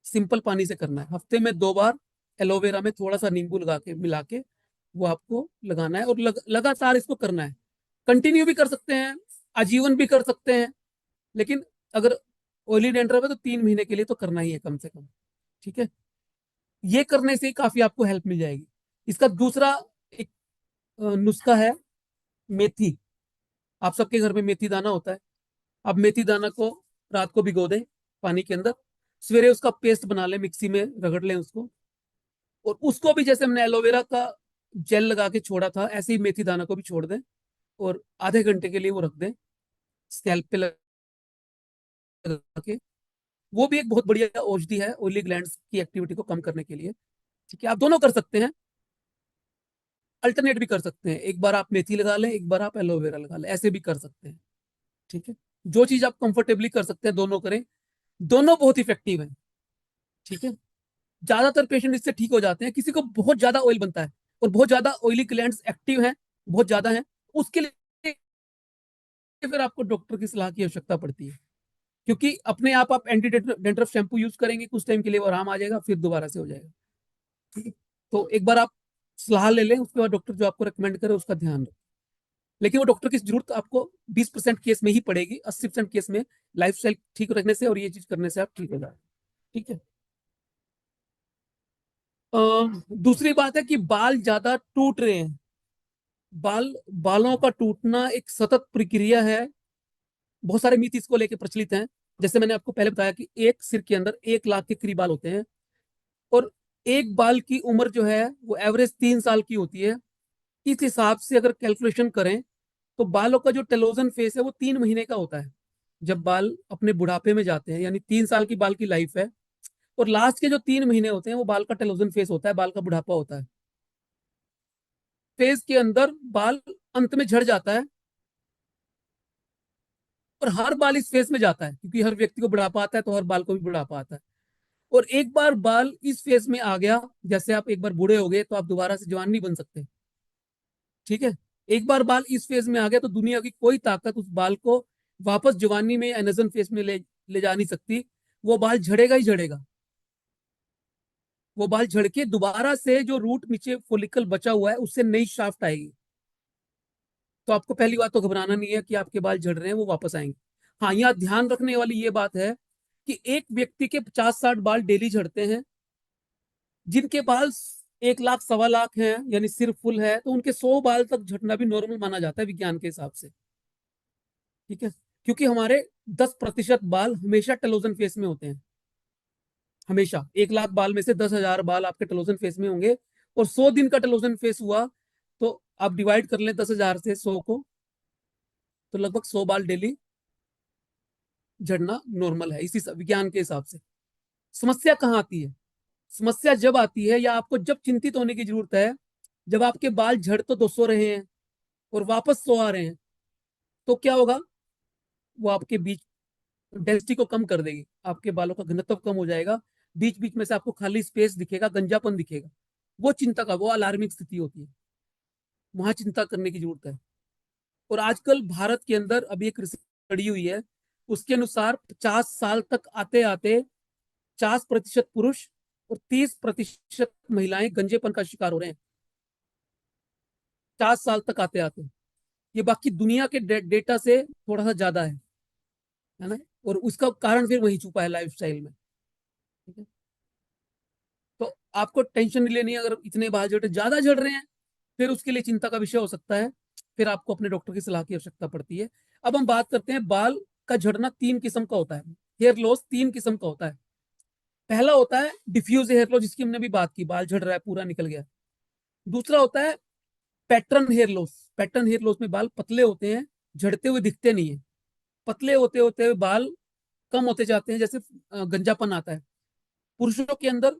सिंपल पानी से करना है। हफ्ते में 2 बार एलोवेरा में थोड़ा सा नींबू लगा के मिला के वो आपको लगाना है, और लगातार इसको करना है। कंटिन्यू भी कर सकते हैं, आजीवन भी कर सकते हैं, लेकिन अगर ऑयली डैंड्रफ है तो 3 महीने के लिए तो करना ही है कम से कम, ठीक है। ये करने से ही काफी आपको हेल्प मिल जाएगी। इसका दूसरा एक नुस्खा है मेथी। आप सबके घर में मेथी दाना होता है। आप मेथी दाना को रात को भिगो दें पानी के अंदर, सवेरे उसका पेस्ट बना लें, मिक्सी में रगड़ लें उसको, और उसको भी जैसे हमने एलोवेरा का जेल लगा के छोड़ा था, ऐसे ही मेथी दाना को भी छोड़ दें, और आधे घंटे के लिए वो रख दें स्कैल्प पे लगा के। वो भी एक बहुत बढ़िया औषधि है ऑयली ग्लैंड्स की एक्टिविटी को कम करने के लिए, ठीक है। आप दोनों कर सकते हैं, अल्टरनेट भी कर सकते हैं, एक बार आप मेथी लगा लें, एक बार आप एलोवेरा लगा लें, ऐसे भी कर सकते हैं, ठीक है। जो चीज आप कंफर्टेबली कर सकते हैं दोनों करें, दोनों बहुत इफेक्टिव हैं, ठीक है। ज्यादातर पेशेंट इससे ठीक हो जाते हैं। किसी को बहुत ज्यादा ऑयल बनता है और बहुत ज्यादा ऑयली ग्लैंड्स एक्टिव हैं, बहुत ज्यादा हैं, उसके लिए फिर आपको डॉक्टर की सलाह की आवश्यकता पड़ती है, क्योंकि अपने आप एंटी डेंड्रफ शैम्पू यूज करेंगे, कुछ टाइम के लिए वो आराम आ जाएगा, फिर दोबारा से हो जाएगा, ठीक है। तो एक बार आप सलाह ले लें, उसके बाद डॉक्टर जो आपको रेकमेंड करे उसका ध्यान रखें। लेकिन वो डॉक्टर की जरूरत आपको 20% केस में ही पड़ेगी, 80% केस में लाइफस्टाइल ठीक रखने से और ये चीज करने से आप ठीक हो जाए, ठीक है। दूसरी बात है कि बाल ज्यादा टूट रहे हैं। बालों का टूटना एक सतत प्रक्रिया है। बहुत सारे मिथ इसको लेके प्रचलित हैं। जैसे मैंने आपको पहले बताया कि एक सिर के अंदर 1 लाख के करीब बाल होते हैं, और एक बाल की उम्र जो है वो एवरेज 3 साल की होती है। इस हिसाब से अगर कैलकुलेशन करें तो बालों का जो टेलोजन फेस है वो 3 महीने का होता है। जब बाल अपने बुढ़ापे में जाते हैं, यानी 3 साल की बाल की लाइफ है, और लास्ट के जो 3 महीने होते हैं वो बाल का टेलोजन फेस होता है, बाल का बुढ़ापा होता है। फेज के अंदर बाल अंत में झड़ जाता है, और हर बाल इस फेज में जाता है, क्योंकि हर व्यक्ति को बुढ़ापा आता है तो हर बाल को भी बुढ़ापा आता है। और एक बार बाल इस फेज में आ गया, जैसे आप एक बार बूढ़े हो गए तो आप दोबारा से जवान नहीं बन सकते, ठीक है। एक बार बाल इस फेज में आ गया तो दुनिया की कोई ताकत उस बाल को वापस जवानी में या एनर्जन फेज में ले जा नहीं सकती। वो बाल झड़ेगा ही झड़ेगा। वो बाल झड़ के दोबारा से जो रूट नीचे फोलिकल बचा हुआ है उससे नई शाफ्ट आएगी। तो आपको पहली बात तो घबराना नहीं है कि आपके बाल झड़ रहे हैं, वो वापस आएंगे। हाँ, यहाँ ध्यान रखने वाली ये बात है कि एक व्यक्ति के 50-60 बाल डेली झड़ते हैं। जिनके बाल 1 लाख 1.25 लाख हैं, यानी सिर फुल है, तो उनके 100 बाल तक झड़ना भी नॉर्मल माना जाता है विज्ञान के हिसाब से, ठीक है। क्योंकि हमारे 10% बाल हमेशा टेलोजन फेस में होते हैं। हमेशा 1 लाख बाल में से 10,000 बाल आपके टेलोजन फेस में होंगे, और 100 दिन का टेलोजन फेस हुआ तो आप डिवाइड कर लें 10,000 से 100 को, तो लगभग 100 बाल डेली झड़ना नॉर्मल है इसी विज्ञान के हिसाब से। समस्या कहाँ आती है? समस्या जब आती है, या आपको जब चिंतित होने की जरूरत है, जब आपके बाल झड़ तो 200 रहे हैं और वापस 100 आ रहे हैं, तो क्या होगा? वो आपके बीच डेंसिटी को कम कर देगी, आपके बालों का घनत्व कम हो जाएगा, बीच बीच में से आपको खाली स्पेस दिखेगा, गंजापन दिखेगा। वो चिंता का, वो अलार्मिंग स्थिति होती है, वहां चिंता करने की जरूरत है। और आजकल भारत के अंदर अभी एक रिसर्च पड़ी हुई है, उसके अनुसार 50 साल तक आते आते 50% पुरुष और 30% महिलाएं गंजेपन का शिकार हो रहे हैं, 50 साल तक आते आते। ये बाकी दुनिया के डेटा से थोड़ा सा ज्यादा है ना। और उसका कारण फिर वही छुपा है लाइफस्टाइल में। ठीक है, तो आपको टेंशन नहीं लेनी है अगर इतने बाल झड़ ज्यादा झड़ रहे हैं, फिर उसके लिए चिंता का विषय हो सकता है, फिर आपको अपने डॉक्टर की सलाह की आवश्यकता पड़ती है। अब हम बात करते हैं, बाल का झड़ना 3 किस्म का होता है, हेयर लॉस 3 किस्म का होता है। पहला होता है डिफ्यूज हेयर लॉस, जिसकी हमने भी बात की, बाल झड़ रहा है पूरा निकल गया। दूसरा होता है pattern hair loss. Pattern hair loss में बाल पतले होते हैं, झड़ते हुए दिखते नहीं है, पतले होते होते हुए बाल कम होते जाते हैं, जैसे गंजापन आता है। पुरुषों के अंदर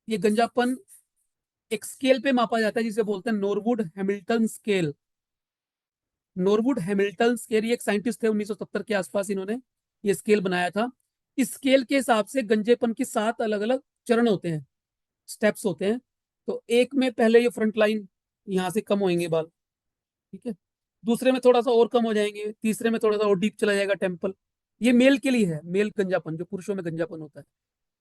ये गंजापन एक स्केल पे मापा जाता है जिसे बोलते हैं Norwood Hamilton scale. Norwood Hamilton scale, ये एक साइंटिस्ट थे, 1970 के आसपास इन्होंने ये स्केल बनाया था। इस स्केल के हिसाब से गंजेपन की 7 अलग अलग चरण होते हैं, स्टेप्स होते हैं। तो एक में पहले ये फ्रंट लाइन, यहाँ से कम होंगे बाल, ठीक है। दूसरे में थोड़ा सा और कम हो जाएंगे, तीसरे में थोड़ा सा और डीप चला जाएगा टेम्पल। ये मेल के लिए है, मेल गंजापन, जो पुरुषों में गंजापन होता है।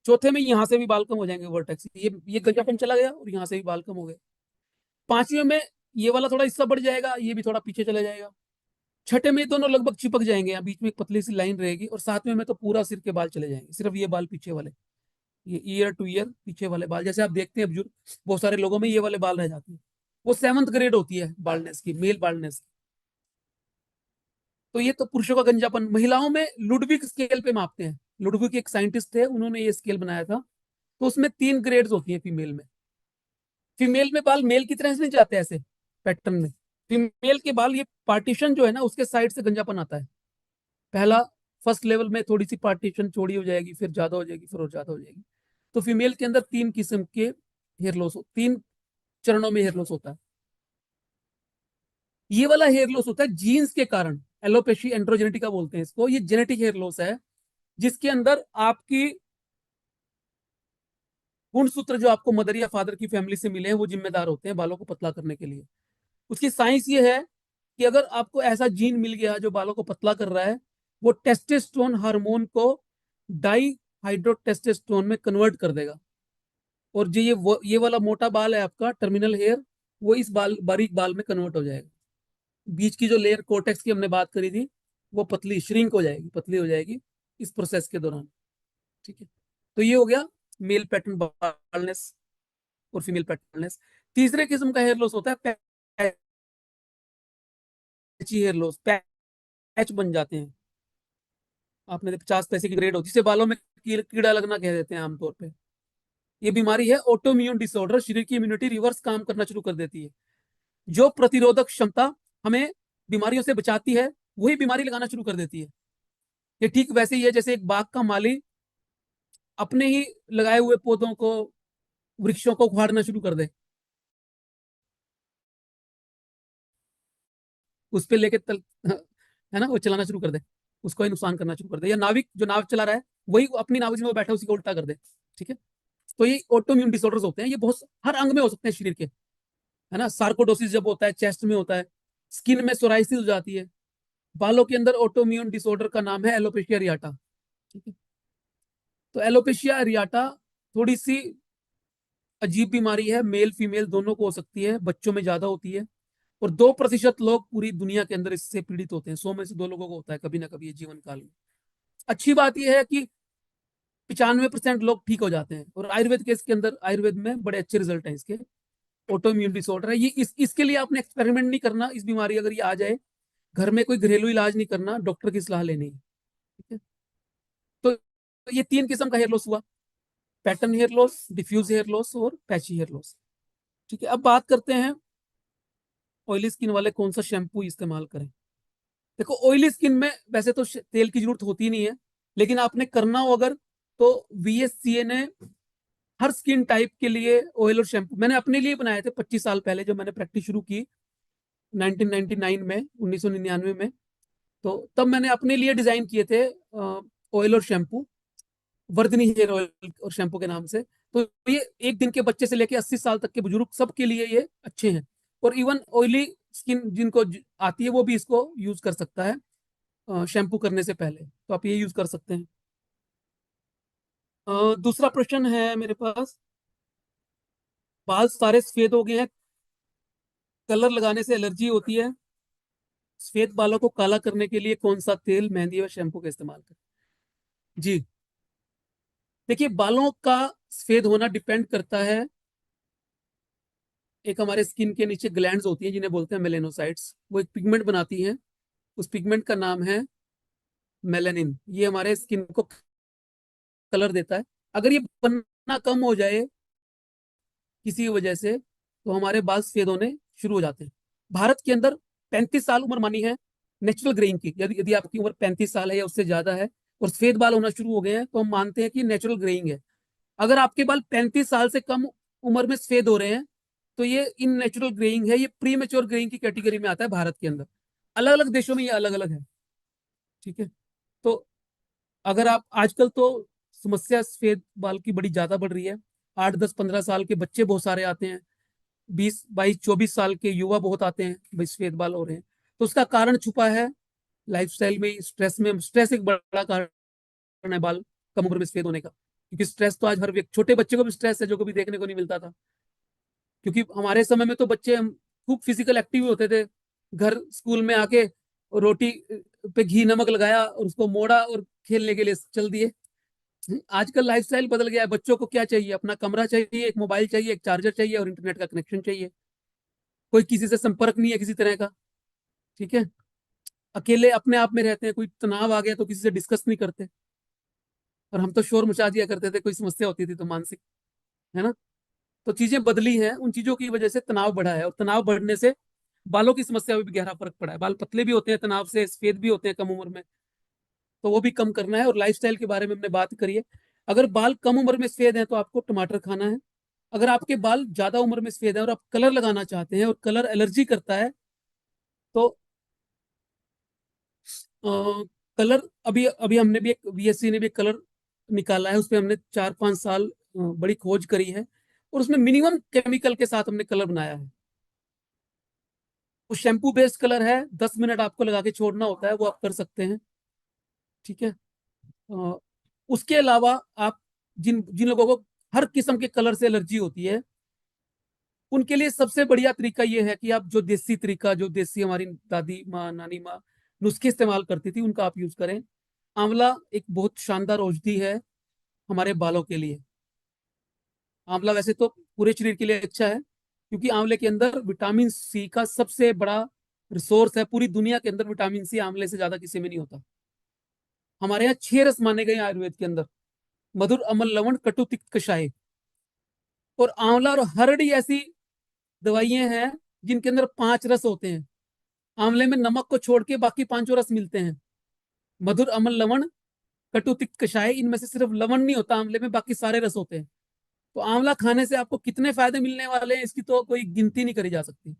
चौथे में यहाँ से भी बाल कम हो जाएंगे, वर्टेक्स, ये गंजापन चला गया और यहाँ से भी बाल कम हो गए। पांचवें में ये वाला थोड़ा हिस्सा बढ़ जाएगा, ये भी थोड़ा पीछे चला जाएगा। छठे में दोनों लगभग चिपक जाएंगे, यहाँ बीच में एक पतली सी लाइन रहेगी। और सातवें में तो पूरा सिर के बाल चले जाएंगे, सिर्फ ये बाल पीछे वाले, ये ईयर टू ईयर पीछे वाले बाल, जैसे आप देखते हैं बुजुर्ग, बहुत सारे लोगों में ये वाले बाल रह जाते हैं। वो 7th ग्रेड होती है बाल्डनेस की, मेल बाल्डनेस की। तो ये तो पुरुषों का गंजापन। महिलाओं में लुडविक स्केल पे मापते हैं, लुडविक एक साइंटिस्ट थे, उन्होंने ये स्केल बनाया था। तो उसमें 3 ग्रेड्स होती हैं फीमेल में। फीमेल में बाल मेल की तरह से नहीं जाते ऐसे पैटर्न में। फीमेल के बाल, ये पार्टीशन जो है ना, उसके साइड से गंजापन आता है। पहला फर्स्ट लेवल में थोड़ी सी पार्टीशन चौड़ी हो जाएगी, फिर ज्यादा हो जाएगी, फिर और ज्यादा हो जाएगी। तो फीमेल के अंदर 3 किस्म के हेयर लॉस, 3 चरणों में हेयर लॉस होता है। ये वाला हेयर लॉस होता है जीन्स के कारण, एलोपेशी एंड्रोजेनेटिका बोलते हैं इसको। ये जेनेटिक हेयर लॉस है, जिसके अंदर आपकी गुणसूत्र जो आपको मदर या फादर की फैमिली से मिले हैं, वो जिम्मेदार होते हैं बालों को पतला करने के लिए। उसकी साइंस ये है कि अगर आपको ऐसा जीन मिल गया जो बालों को पतला कर रहा है, वो टेस्टोस्टेरोन हार्मोन को डाई हाइड्रोटेस्टोस्टेरोन में कन्वर्ट कर देगा। और जो ये वाला मोटा बाल है आपका, टर्मिनल हेयर, वो इस बारीक बाल में कन्वर्ट हो जाएगा। बीच की जो लेयर कोर्टेक्स की हमने बात करी थी, वो पतली श्रिंक हो जाएगी, पतली हो जाएगी इस प्रोसेस के दौरान। ठीक है, तो ये हो गया मेल पैटर्न बाल्डनेस और फीमेल पैटर्नलेस। तीसरे किस्म का हेयर लॉस होता है पैची हेयर लॉस। पैच बन जाते हैं, आपने 50 पैसे की ग्रेड होती है, जिसे बालों में कीड़ा लगना कह देते हैं आमतौर पे। ये बीमारी है ऑटोइम्यून डिसऑर्डर, शरीर की इम्यूनिटी रिवर्स काम करना शुरू कर देती है। जो प्रतिरोधक क्षमता हमें बीमारियों से बचाती है, वही बीमारी लगाना शुरू कर देती है। ये ठीक वैसे ही है जैसे एक बाग का माली अपने ही लगाए हुए पौधों को, वृक्षों को उखाड़ना शुरू कर दे, उस पे लेके है ना, वो चलाना शुरू कर दे, उसको ही नुकसान करना शुरू कर दे। या नाविक जो नाव चला रहा है, वही अपनी नाव जिसमें वो बैठा है उसी को उल्टा कर दे। ठीक है, तो ये ऑटोइम्यून डिसऑर्डर्स होते हैं, ये बहुत हर अंग में हो सकते हैं शरीर के, है ना। सार्कोडोसिस जब होता है, चेस्ट में होता है, स्किन में सोराइसिस हो जाती है। बालों के अंदर ऑटोइम्यून डिसऑर्डर का नाम है एलोपेशिया रियाटा। ठीक है, तो एलोपेशिया रियाटा थोड़ी सी अजीब बीमारी है, मेल फीमेल दोनों को हो सकती है, बच्चों में ज्यादा होती है। और 2% लोग पूरी दुनिया के अंदर इससे पीड़ित होते हैं, 100 में से 2 लोगों को होता है कभी ना कभी ये जीवन काल में। अच्छी बात यह है कि 95% लोग ठीक हो जाते हैं। और आयुर्वेद के इसके अंदर, आयुर्वेद में बड़े अच्छे रिजल्ट हैं इसके। ऑटोइम्यून डिसऑर्डर है ये, इसके लिए आपने एक्सपेरिमेंट नहीं करना। इस बीमारी अगर ये आ जाए, घर में कोई घरेलू इलाज नहीं करना, डॉक्टर की सलाह लेनी है। ठीक है, तो ये 3 किस्म का हेयर लॉस हुआ, pattern hair loss, diffuse hair loss और पैची हेयर लॉस। ठीक है, अब बात करते हैं ऑयली स्किन वाले कौन सा शैम्पू इस्तेमाल करें। देखो, ऑयली स्किन में वैसे तो तेल की जरूरत होती नहीं है, लेकिन आपने करना हो अगर, तो VSCA ने हर स्किन टाइप के लिए ऑयल और शैम्पू मैंने अपने लिए बनाए थे 25 साल पहले, जब मैंने प्रैक्टिस शुरू की 1999 में, 1999 में। तो तब मैंने अपने लिए डिजाइन किए थे ऑयल और शैम्पू, वर्धनी हेयर ऑयल और शैम्पू के नाम से। तो ये एक दिन के बच्चे से लेके 80 साल तक के बुजुर्ग सबके लिए ये अच्छे हैं। और इवन ऑयली स्किन जिनको आती है वो भी इसको यूज कर सकता है शैम्पू करने से पहले, तो आप ये यूज कर सकते हैं। दूसरा प्रश्न है मेरे पास, बाल सारे सफेद हो गए हैं, कलर लगाने से एलर्जी होती है, सफेद बालों को काला करने के लिए कौन सा तेल, मेहंदी और शैम्पू का इस्तेमाल करें? जी, देखिए बालों का सफेद होना डिपेंड करता है, एक हमारे स्किन के नीचे ग्लैंड्स होती हैं जिन्हें बोलते हैं मेलेनोसाइट्स, वो एक पिगमेंट बनाती हैं, उस पिगमेंट का नाम है मेलानिन। ये हमारे स्किन को कलर देता है। अगर ये बनना कम हो जाए किसी वजह से तो हमारे बाल सफेद होने शुरू हो जाते हैं। भारत के अंदर 35 साल उम्र मानी है नेचुरल ग्रेइंग की। यदि यदि आपकी उम्र 35 साल है या उससे ज्यादा है और सफेद बाल होना शुरू हो गए हैं तो हम मानते हैं कि नेचुरल ग्रेइंग है। अगर आपके बाल 35 साल से कम उम्र में सफेद हो रहे हैं तो ये इन नेचुरल ग्रेइंग है, ये प्री मेच्योर ग्रेइंग की कैटेगरी में आता है भारत के अंदर। अलग अलग देशों में ये अलग अलग है, ठीक है। तो अगर आप आजकल तो समस्या सफेद बाल की बड़ी ज्यादा बढ़ रही है, 8 10 15 साल के बच्चे बहुत सारे आते हैं, 20 22 24 साल के युवा बहुत आते हैं भाई सफेद बाल हो रहे हैं। तो उसका कारण छुपा है लाइफस्टाइल में, स्ट्रेस में। स्ट्रेस एक बड़ा कारण है बाल कम उम्र में सफेद होने का, क्योंकि स्ट्रेस तो आज हर व्यक्ति, छोटे बच्चे को भी स्ट्रेस है जो कभी देखने को नहीं मिलता था। क्योंकि हमारे समय में तो बच्चे हम खूब फिजिकल एक्टिव होते थे, घर स्कूल में आके रोटी पे घी नमक लगाया और उसको मोड़ा और खेलने के लिए चल दिए। आजकल लाइफस्टाइल बदल गया है, बच्चों को क्या चाहिए, अपना कमरा चाहिए, एक मोबाइल चाहिए, एक चार्जर चाहिए और इंटरनेट का कनेक्शन चाहिए। कोई किसी से संपर्क नहीं है किसी तरह का, ठीक है। अकेले अपने आप में रहते हैं, कोई तनाव आ गया तो किसी से डिस्कस नहीं करते। और हम तो शोर मचा दिया करते थे कोई समस्या होती थी तो मानसिक, है ना। तो चीजें बदली हैं, उन चीजों की वजह से तनाव बढ़ा है, और तनाव बढ़ने से बालों की समस्या में भी गहरा फर्क पड़ा है। बाल पतले भी होते हैं तनाव से, सफेद भी होते हैं कम उम्र में, तो वो भी कम करना है। और लाइफस्टाइल के बारे में हमने बात करी है। अगर बाल कम उम्र में सफेद हैं तो आपको टमाटर खाना है। अगर आपके बाल ज्यादा उम्र में सफेद है और आप कलर लगाना चाहते हैं और कलर एलर्जी करता है तो कलर, अभी अभी हमने भी एक बीएससी ने भी एक कलर निकाला है, उसपे हमने 4 5 साल बड़ी खोज करी है और उसमें मिनिमम केमिकल के साथ हमने कलर बनाया है। वो शैम्पू बेस्ड कलर है, 10 मिनट आपको लगा के छोड़ना होता है, वो आप कर सकते हैं, ठीक है। अ, उसके अलावा आप जिन जिन लोगों को हर किस्म के कलर से एलर्जी होती है उनके लिए सबसे बढ़िया तरीका ये है कि आप जो देसी तरीका, जो देसी हमारी दादी माँ नानी माँ नुस्खे इस्तेमाल करती थी उनका आप यूज करें। आंवला एक बहुत शानदार औषधि है हमारे बालों के लिए। आंवला वैसे तो पूरे शरीर के लिए अच्छा है, क्योंकि आंवले के अंदर विटामिन सी का सबसे बड़ा रिसोर्स है। पूरी दुनिया के अंदर विटामिन सी आंवले से ज्यादा किसी में नहीं होता। हमारे यहाँ 6 रस माने गए हैं आयुर्वेद के अंदर, मधुर, अम्ल, लवण, कटु, तिक्त, कषाय। और आंवला और हरड़ी ऐसी दवाइयां हैं जिनके अंदर 5 रस होते हैं। आंवले में नमक को छोड़ के बाकी पांचों रस मिलते हैं, मधुर, अम्ल, लवण, कटु, तिक्त, कषाय। इनमें से सिर्फ लवण नहीं होता आंवले में, बाकी सारे रस होते हैं। तो आंवला खाने से आपको कितने फायदे मिलने वाले हैं इसकी तो कोई गिनती नहीं करी जा सकती।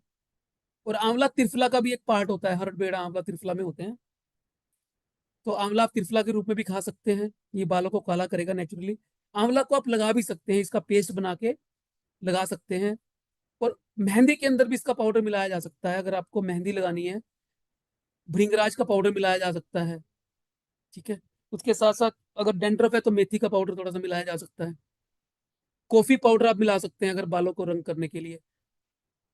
और आंवला त्रिफला का भी एक पार्ट होता है, हरड़, बेड़ा, आंवला त्रिफला में होते हैं। तो आंवला आप त्रिफला के रूप में भी खा सकते हैं, ये बालों को काला करेगा नेचुरली। आंवला को आप लगा भी सकते हैं, इसका पेस्ट बना के लगा सकते हैं। और मेहंदी के अंदर भी इसका पाउडर मिलाया जा सकता है, अगर आपको मेहंदी लगानी है भृंगराज का पाउडर मिलाया जा सकता है, ठीक है। उसके साथ साथ अगर डेंड्रफ है तो मेथी का पाउडर थोड़ा सा मिलाया जा सकता है। कॉफी पाउडर आप मिला सकते हैं अगर बालों को रंग करने के लिए।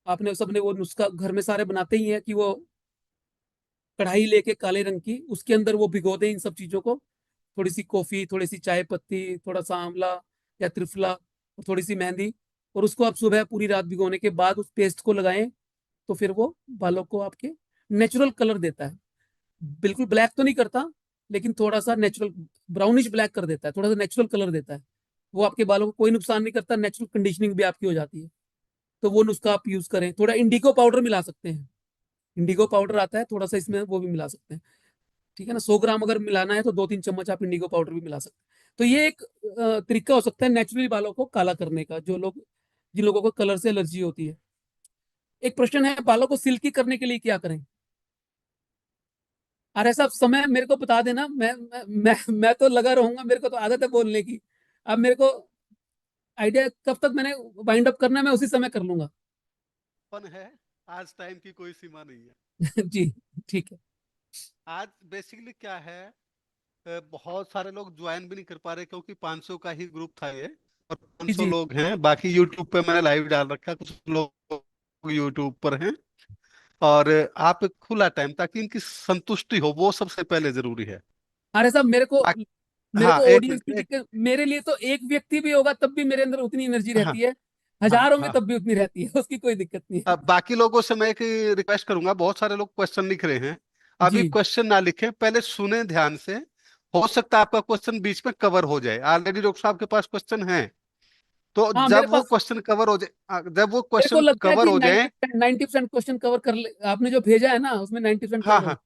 आपने सबने वो नुस्खा घर में सारे बनाते ही हैं कि वो कढ़ाई लेके काले रंग की, उसके अंदर वो भिगो दें इन सब चीजों को, थोड़ी सी कॉफी, थोड़ी सी चाय पत्ती, थोड़ा सा आंवला या त्रिफला और थोड़ी सी मेहंदी, और उसको आप सुबह पूरी रात भिगोने के बाद उस पेस्ट को लगाएं तो फिर वो बालों को आपके नेचुरल कलर देता है। बिल्कुल ब्लैक तो नहीं करता, लेकिन थोड़ा सा नेचुरल ब्राउनिश ब्लैक कर देता है, थोड़ा सा नेचुरल कलर देता है। वो आपके बालों को कोई नुकसान नहीं करता, नेचुरल कंडीशनिंग भी आपकी हो जाती है। तो वो नुस्खा आप यूज करें। थोड़ा इंडिगो पाउडर मिला सकते हैं, इंडिगो पाउडर आता है थोड़ा सा, इसमें वो भी मिला सकते हैं, ठीक है ना। 100 ग्राम अगर मिलाना है तो 2 3 चम्मच आप इंडिगो पाउडर भी मिला सकते हैं। तो ये एक तरीका हो सकता है नेचुरली बालों को काला करने का, जो लोग, जिन लोगों को कलर से एलर्जी होती है। एक प्रश्न है, बालों को सिल्की करने के लिए क्या करें? अरे साहब समय मेरे को बता देना, मैं तो लगा रहूंगा, मेरे को तो आदत है बोलने की। अब मेरे को आइडिया कब तक मैंने वाइंड अप करना है, मैं उसी समय कर लूंगा। फन है, आज टाइम की कोई सीमा नहीं है। जी ठीक है। आज बेसिकली क्या है, बहुत सारे लोग ज्वाइन भी नहीं कर पा रहे क्योंकि 500 का ही ग्रुप था ये, और जी 500 जी लोग हैं। बाकी यूट्यूब पे मैंने लाइव डाल रखा है, कुछ लोग यूट्यूब पर हैं। और आप खुला टाइम, ताकि इनकी संतुष्टि हो, वो सबसे पहले जरूरी है। अरे साहब मेरे हाँ, को एक ऑडियंस मिनट की एक। दिक्कत, मेरे लिए तो एक व्यक्ति भी होगा तब भी मेरे अंदर उतनी एनर्जी हाँ रहती है, हाँ 1000 होंगे हाँ। तब भी उतनी रहती है, उसकी कोई दिक्कत नहीं है। अब बाकी लोगों से मैं एक रिक्वेस्ट करूंगा, बहुत सारे लोग क्वेश्चन लिख रहे हैं, अभी जी क्वेश्चन ना लिखें, पहले सुने ध्यान से। हो सकता है आपका क्वेश्चन बीच में कवर हो जाए, ऑलरेडी डॉक्टर साहब के पास क्वेश्चन है। तो हाँ, जब वो क्वेश्चन कवर हो जाए, जब वो मेरे को क्वेश्चन लगता है कवर कि हो जाए, 90% क्वेश्चन कवर कर ले, आपने जो भेजा है ना उसमें 90% हाँ कवर हो। हाँ,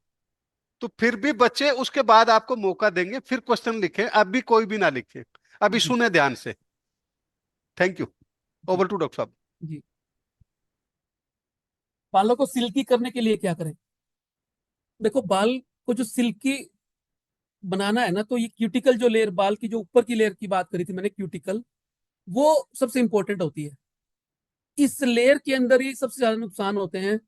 तो फिर भी बच्चे उसके बाद आपको मौका देंगे, फिर क्वेश्चन लिखें, अभी कोई भी ना लिखे, अभी जी सुने ध्यान से। Thank you. जी ओवर टू डॉक्टर साहब। जी। बालों को सिल्की करने के लिए क्या करें? देखो, बाल को जो सिल्की बनाना है ना, तो ये क्यूटिकल जो लेयर, बाल की जो ऊपर की लेयर की बात करी थी मैंने, क्यूटिकल, वो सबसे इंपॉर्टेंट होती है। इस लेयर के अंदर ही सबसे ज्यादा नुकसान होते हैं।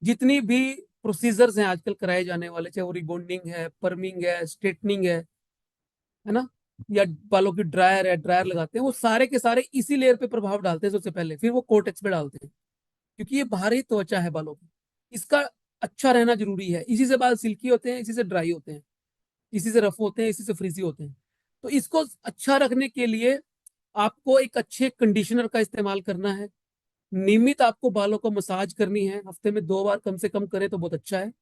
जितनी भी प्रोसीजर्स हैं आजकल कराए जाने वाले, चाहे वो रिबॉन्डिंग है, पर्मिंग है, स्ट्रेटनिंग है ना, या बालों की ड्रायर लगाते हैं, वो सारे के सारे इसी लेयर पे प्रभाव डालते हैं सबसे पहले, फिर वो कोटेक्स पे डालते हैं। क्योंकि ये बाहरी त्वचा है बालों की, इसका अच्छा रहना जरूरी है। इसी से बाल सिल्की होते हैं, इसी से ड्राई होते हैं, इसी से रफ होते हैं, इसी से फ्रीजी होते हैं। तो इसको अच्छा रखने के लिए आपको एक अच्छे कंडीशनर का इस्तेमाल करना है। नियमित आपको बालों को मसाज करनी है, हफ्ते में 2 बार कम से कम करें तो बहुत अच्छा है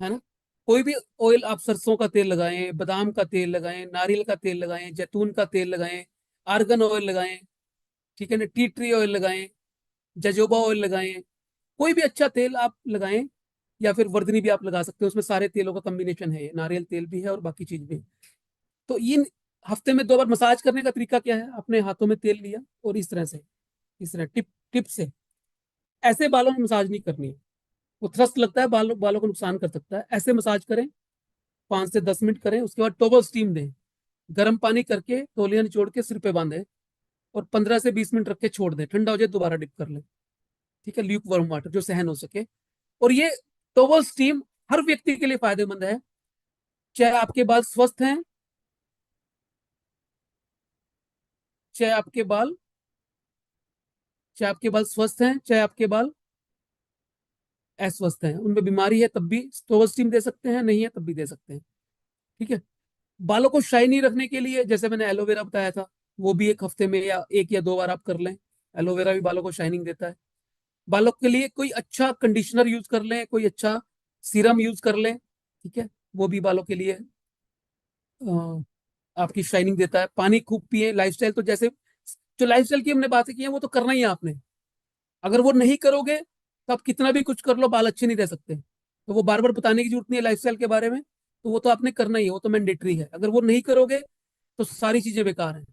ना। कोई भी ऑयल, आप सरसों का तेल लगाएं, बादाम का तेल लगाएं, नारियल का तेल लगाएं, जैतून का तेल लगाएं, आर्गन ऑयल लगाएं, ठीक है ना, टी ट्री ऑयल लगाएं, जजोबा ऑयल लगाएं, कोई भी अच्छा तेल आप लगाएं, या फिर वर्धनी भी आप लगा सकते हो, उसमें सारे तेलों का कॉम्बिनेशन है, ये नारियल तेल भी है और बाकी चीज भी है। तो इन हफ्ते में 2 बार मसाज करने का तरीका क्या है? अपने हाथों में तेल लिया और इस तरह से, इस तरह टिप टिप से, ऐसे बालों में मसाज नहीं करनी है, वो थ्रस्ट लगता है, बालों को नुकसान कर सकता है। ऐसे मसाज करें, 5 से 10 मिनट करें, उसके बाद टोबल स्टीम दें, गर्म पानी करके तौलिया निचोड़ के सिर पे बांधे और 15 से 20 मिनट रख के छोड़ दें, ठंडा हो जाए दोबारा डिप कर लें। ठीक है, ल्यूक वार्म वाटर जो सहन हो सके। और ये टोबल स्टीम हर व्यक्ति के लिए फायदेमंद है, चाहे आपके बाल स्वस्थ हैं, चाहे आपके बाल चाहे आपके बाल स्वस्थ हैं, चाहे आपके बाल अस्वस्थ हैं, उनमें बीमारी है तब भी टोबल स्टीम दे सकते हैं, नहीं है तब भी दे सकते हैं। ठीक है। बालों को शाइनी रखने के लिए जैसे मैंने एलोवेरा बताया था, वो भी एक हफ्ते में या 1 या 2 बार आप कर लें। एलोवेरा भी बालों को शाइनिंग देता है। बालों के लिए कोई अच्छा कंडीशनर यूज कर लें, कोई अच्छा सीरम यूज कर लें, ठीक है, वो भी बालों के लिए आपकी शाइनिंग देता है। पानी खूब पिए। लाइफस्टाइल तो जैसे जो लाइफस्टाइल की हमने बातें की हैं वो तो करना ही है आपने। अगर वो नहीं करोगे तो आप कितना भी कुछ कर लो, बाल अच्छे नहीं रह सकते। तो वो बार बार बताने की जरूरत नहीं है लाइफस्टाइल के बारे में, तो वो तो आपने करना ही है, वो तो मैंडेटरी है। अगर वो नहीं करोगे तो सारी चीजें बेकार हैं,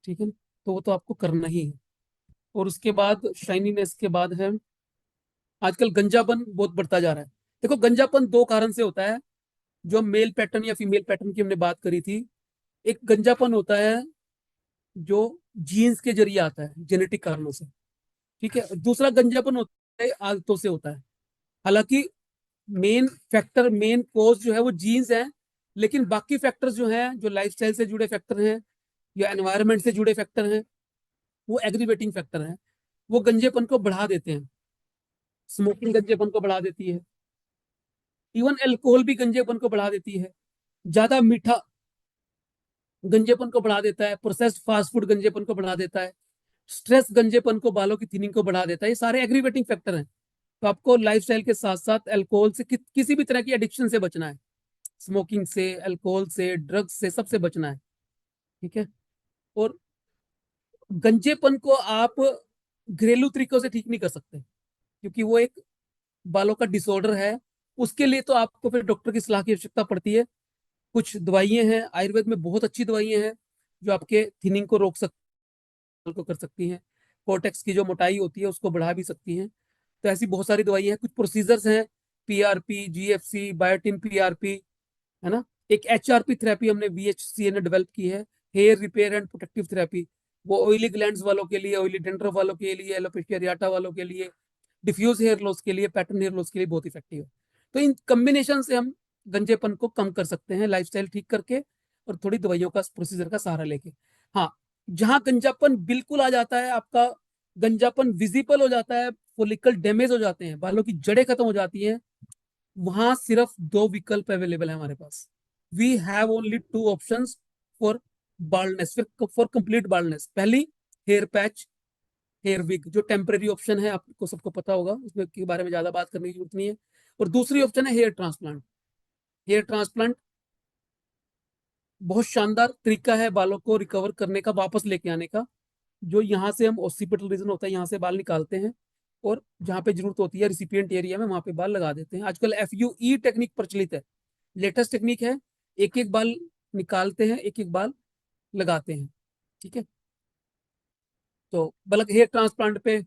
ठीक है ना? तो वो तो आपको करना ही है। और उसके बाद शाइनीनेस के बाद है, आजकल गंजापन बहुत बढ़ता जा रहा है। देखो, गंजापन 2 कारण से होता है। जो मेल पैटर्न या फीमेल पैटर्न की हमने बात करी थी, एक गंजापन होता है जो जीन्स के जरिए आता है, जेनेटिक कारणों से, ठीक है। और दूसरा गंजापन होता है आदतों से होता है। हालांकि मेन कोज जो है वो जीन्स है, लेकिन बाकी फैक्टर्स जो हैं, जो लाइफस्टाइल से जुड़े फैक्टर हैं या एनवायरनमेंट से जुड़े फैक्टर हैं, वो एग्रीवेटिंग फैक्टर हैं, वो गंजेपन को बढ़ा देते हैं। स्मोकिंग गंजेपन को बढ़ा देती है, इवन अल्कोहल भी गंजेपन को बढ़ा देती है, ज्यादा मीठा गंजेपन को बढ़ा देता है, प्रोसेस्ड फास्ट फूड गंजेपन को बढ़ा देता है, स्ट्रेस गंजेपन को, बालों की थिनिंग को बढ़ा देता है। ये सारे एग्रीवेटिंग फैक्टर हैं। तो आपको लाइफस्टाइल के साथ साथ अल्कोहल से, किसी भी तरह की एडिक्शन से बचना है, स्मोकिंग से, अल्कोहल से, ड्रग्स से, सबसे बचना है, ठीक है। और गंजेपन को आप घरेलू तरीकों से ठीक नहीं कर सकते, क्योंकि वो एक बालों का डिसऑर्डर है। उसके लिए तो आपको फिर डॉक्टर की सलाह की आवश्यकता पड़ती है। कुछ दवाइयां हैं आयुर्वेद में, बहुत अच्छी दवाइयां हैं जो आपके थिनिंग को रोक को कर सकती हैं, कोर्टेक्स की जो मोटाई होती है उसको बढ़ा भी सकती हैं। तो ऐसी बहुत सारी दवाइयां हैं, कुछ प्रोसीजर्स हैं PRP, GFC, बायोटिन PRP, है ना। एक HRP थेरेपी हमने VHCA ने डेवलप की है, hair repair and protective therapy. वो ऑयली ग्लैंड्स वालों के लिए, ऑयली डेंड्रफ वालों के लिए, एलोपेशिया एरियाटा वालों के लिए, डिफ्यूज हेयर लॉस के लिए, पैटर्न हेयर लॉस के लिए बहुत इफेक्टिव है। तो इन कॉम्बिनेशन से हम गंजेपन को कम कर सकते हैं, लाइफस्टाइल ठीक करके और थोड़ी दवाइयों का प्रोसीजर का सहारा लेके। हाँ, जहां गंजापन बिल्कुल आ जाता है, आपका गंजापन विजिबल हो जाता है, फॉलिकल डैमेज हो जाते हैं, बालों की जड़ें खत्म हो जाती हैं, वहां सिर्फ 2 विकल्प अवेलेबल है हमारे पास। We have only 2 options for baldness, for complete baldness. पहली, हेयर पैच, हेयर विग, जो टेम्परेरी ऑप्शन है, आपको सबको पता होगा, उसमें के बारे में ज्यादा बात करने की जरूरत नहीं है। और दूसरी ऑप्शन है हेयर ट्रांसप्लांट। हेयर ट्रांसप्लांट बहुत शानदार तरीका है बालों को रिकवर करने का, वापस लेके आने का। जो यहाँ से हम ऑसिपिटल रीजन होता है, यहाँ से बाल निकालते हैं और जहाँ पे जरूरत होती है रिसिपिएंट एरिया में, वहां पे बाल लगा देते हैं। आजकल FUE टेक्निक प्रचलित है, लेटेस्ट टेक्निक है। एक एक बाल निकालते हैं, एक एक बाल लगाते हैं, ठीक है। तो बल्कि हेयर ट्रांसप्लांट पे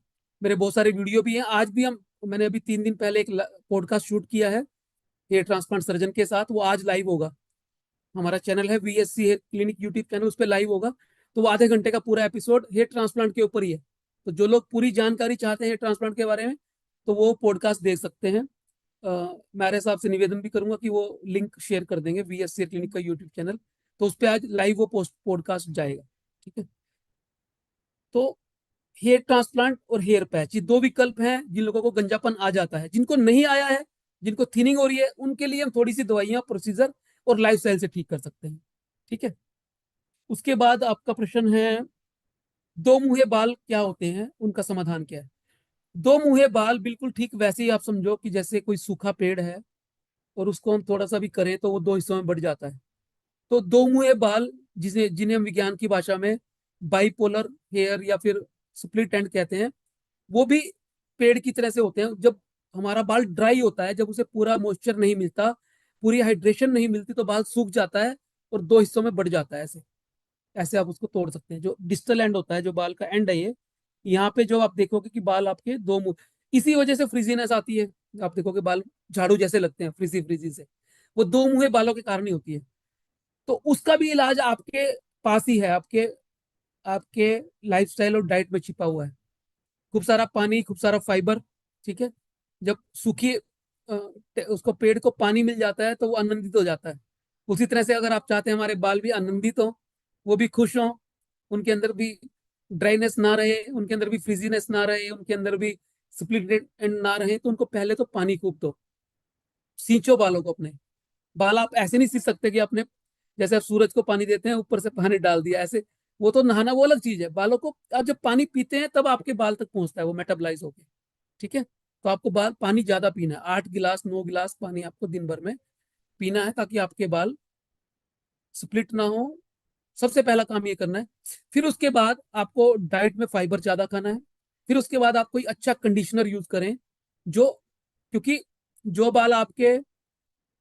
मेरे बहुत सारे वीडियो भी हैं। आज भी मैंने अभी 3 दिन पहले एक पॉडकास्ट शूट किया है हेयर ट्रांसप्लांट सर्जन के साथ, वो आज लाइव होगा। हमारा चैनल है VSC hair clinic YouTube channel, उस पर लाइव होगा। तो वो आधे घंटे का पूरा एपिसोड हेयर ट्रांसप्लांट के ऊपर ही है। तो जो लोग पूरी जानकारी चाहते हैं हेयर ट्रांसप्लांट के बारे में, तो वो पॉडकास्ट देख सकते हैं। मेरे हिसाब से निवेदन भी करूंगा कि वो लिंक शेयर कर देंगे, VSC हेयर क्लिनिक का यूट्यूब चैनल। तो उस पर आज लाइव वो पॉडकास्ट जाएगा, ठीक है। तो हेयर ट्रांसप्लांट और हेयर पैच, ये 2 विकल्प हैं जिन लोगों को गंजापन आ जाता है। जिनको नहीं आया है, जिनको थिनिंग हो रही है, उनके लिए हम थोड़ी सी दवाइयां, प्रोसीजर और लाइफस्टाइल से ठीक कर सकते हैं, ठीक है। उसके बाद आपका प्रश्न है, 2 मुंहे बाल क्या होते हैं, उनका समाधान क्या है। 2 मुंहे बाल बिल्कुल ठीक वैसे ही आप समझो कि जैसे कोई सूखा पेड़ है और उसको हम थोड़ा सा भी करें तो वो 2 हिस्सों में बढ़ जाता है। तो 2 मुंहे बाल, जिन्हें हम विज्ञान की भाषा में बाइपोलर हेयर या फिर स्प्लिट एंड कहते हैं, वो भी पेड़ की तरह से होते हैं। जब हमारा बाल ड्राई होता है, जब उसे पूरा मॉइस्चर नहीं मिलता, पूरी हाइड्रेशन नहीं मिलती, तो बाल सूख जाता है और 2 हिस्सों में बढ़ जाता है। ऐसे ऐसे आप उसको तोड़ सकते हैं। जो डिस्टल एंड होता है, जो बाल का एंड है, ये यहाँ पे जो आप देखोगे कि बाल आपके 2 मुंह, इसी वजह से फ्रिजीनेस आती है। आप देखोगे बाल झाड़ू जैसे लगते हैं, फ्रिजी फ्रिजी से, वो 2 मुंहे बालों के कारण ही होती है। तो उसका भी इलाज आपके पास ही है, आपके आपके लाइफस्टाइल और डाइट में छिपा हुआ है। खूब सारा पानी, खूब सारा फाइबर, ठीक है। जब सूखी उसको पेड़ को पानी मिल जाता है तो वो आनंदित हो जाता है। उसी तरह से अगर आप चाहते हैं हमारे बाल भी आनंदित हो, वो भी खुश हो, उनके अंदर भी ड्राइनेस ना रहे, उनके अंदर भी फ्रीजीनेस ना रहे, उनके अंदर भी स्प्लिट एंड ना रहे, तो उनको पहले तो पानी खूब दो, सींचो बालों को अपने। बाल आप ऐसे नहीं सींच सकते कि आपने, जैसे आप सूरज को पानी देते हैं ऊपर से पानी डाल दिया ऐसे, वो तो नहाना वो अलग चीज है। बालों को आप जब पानी पीते हैं तब आपके बाल तक पहुंचता है वो मेटाबलाइज होके, ठीक है। तो आपको बाल पानी ज्यादा पीना है, 8 गिलास 9 गिलास पानी आपको दिन भर में पीना है, ताकि आपके बाल स्प्लिट ना हो। सबसे पहला काम ये करना है। फिर उसके बाद आपको डाइट में फाइबर ज्यादा खाना है। फिर उसके बाद आप कोई अच्छा कंडीशनर यूज करें, जो, क्योंकि जो बाल आपके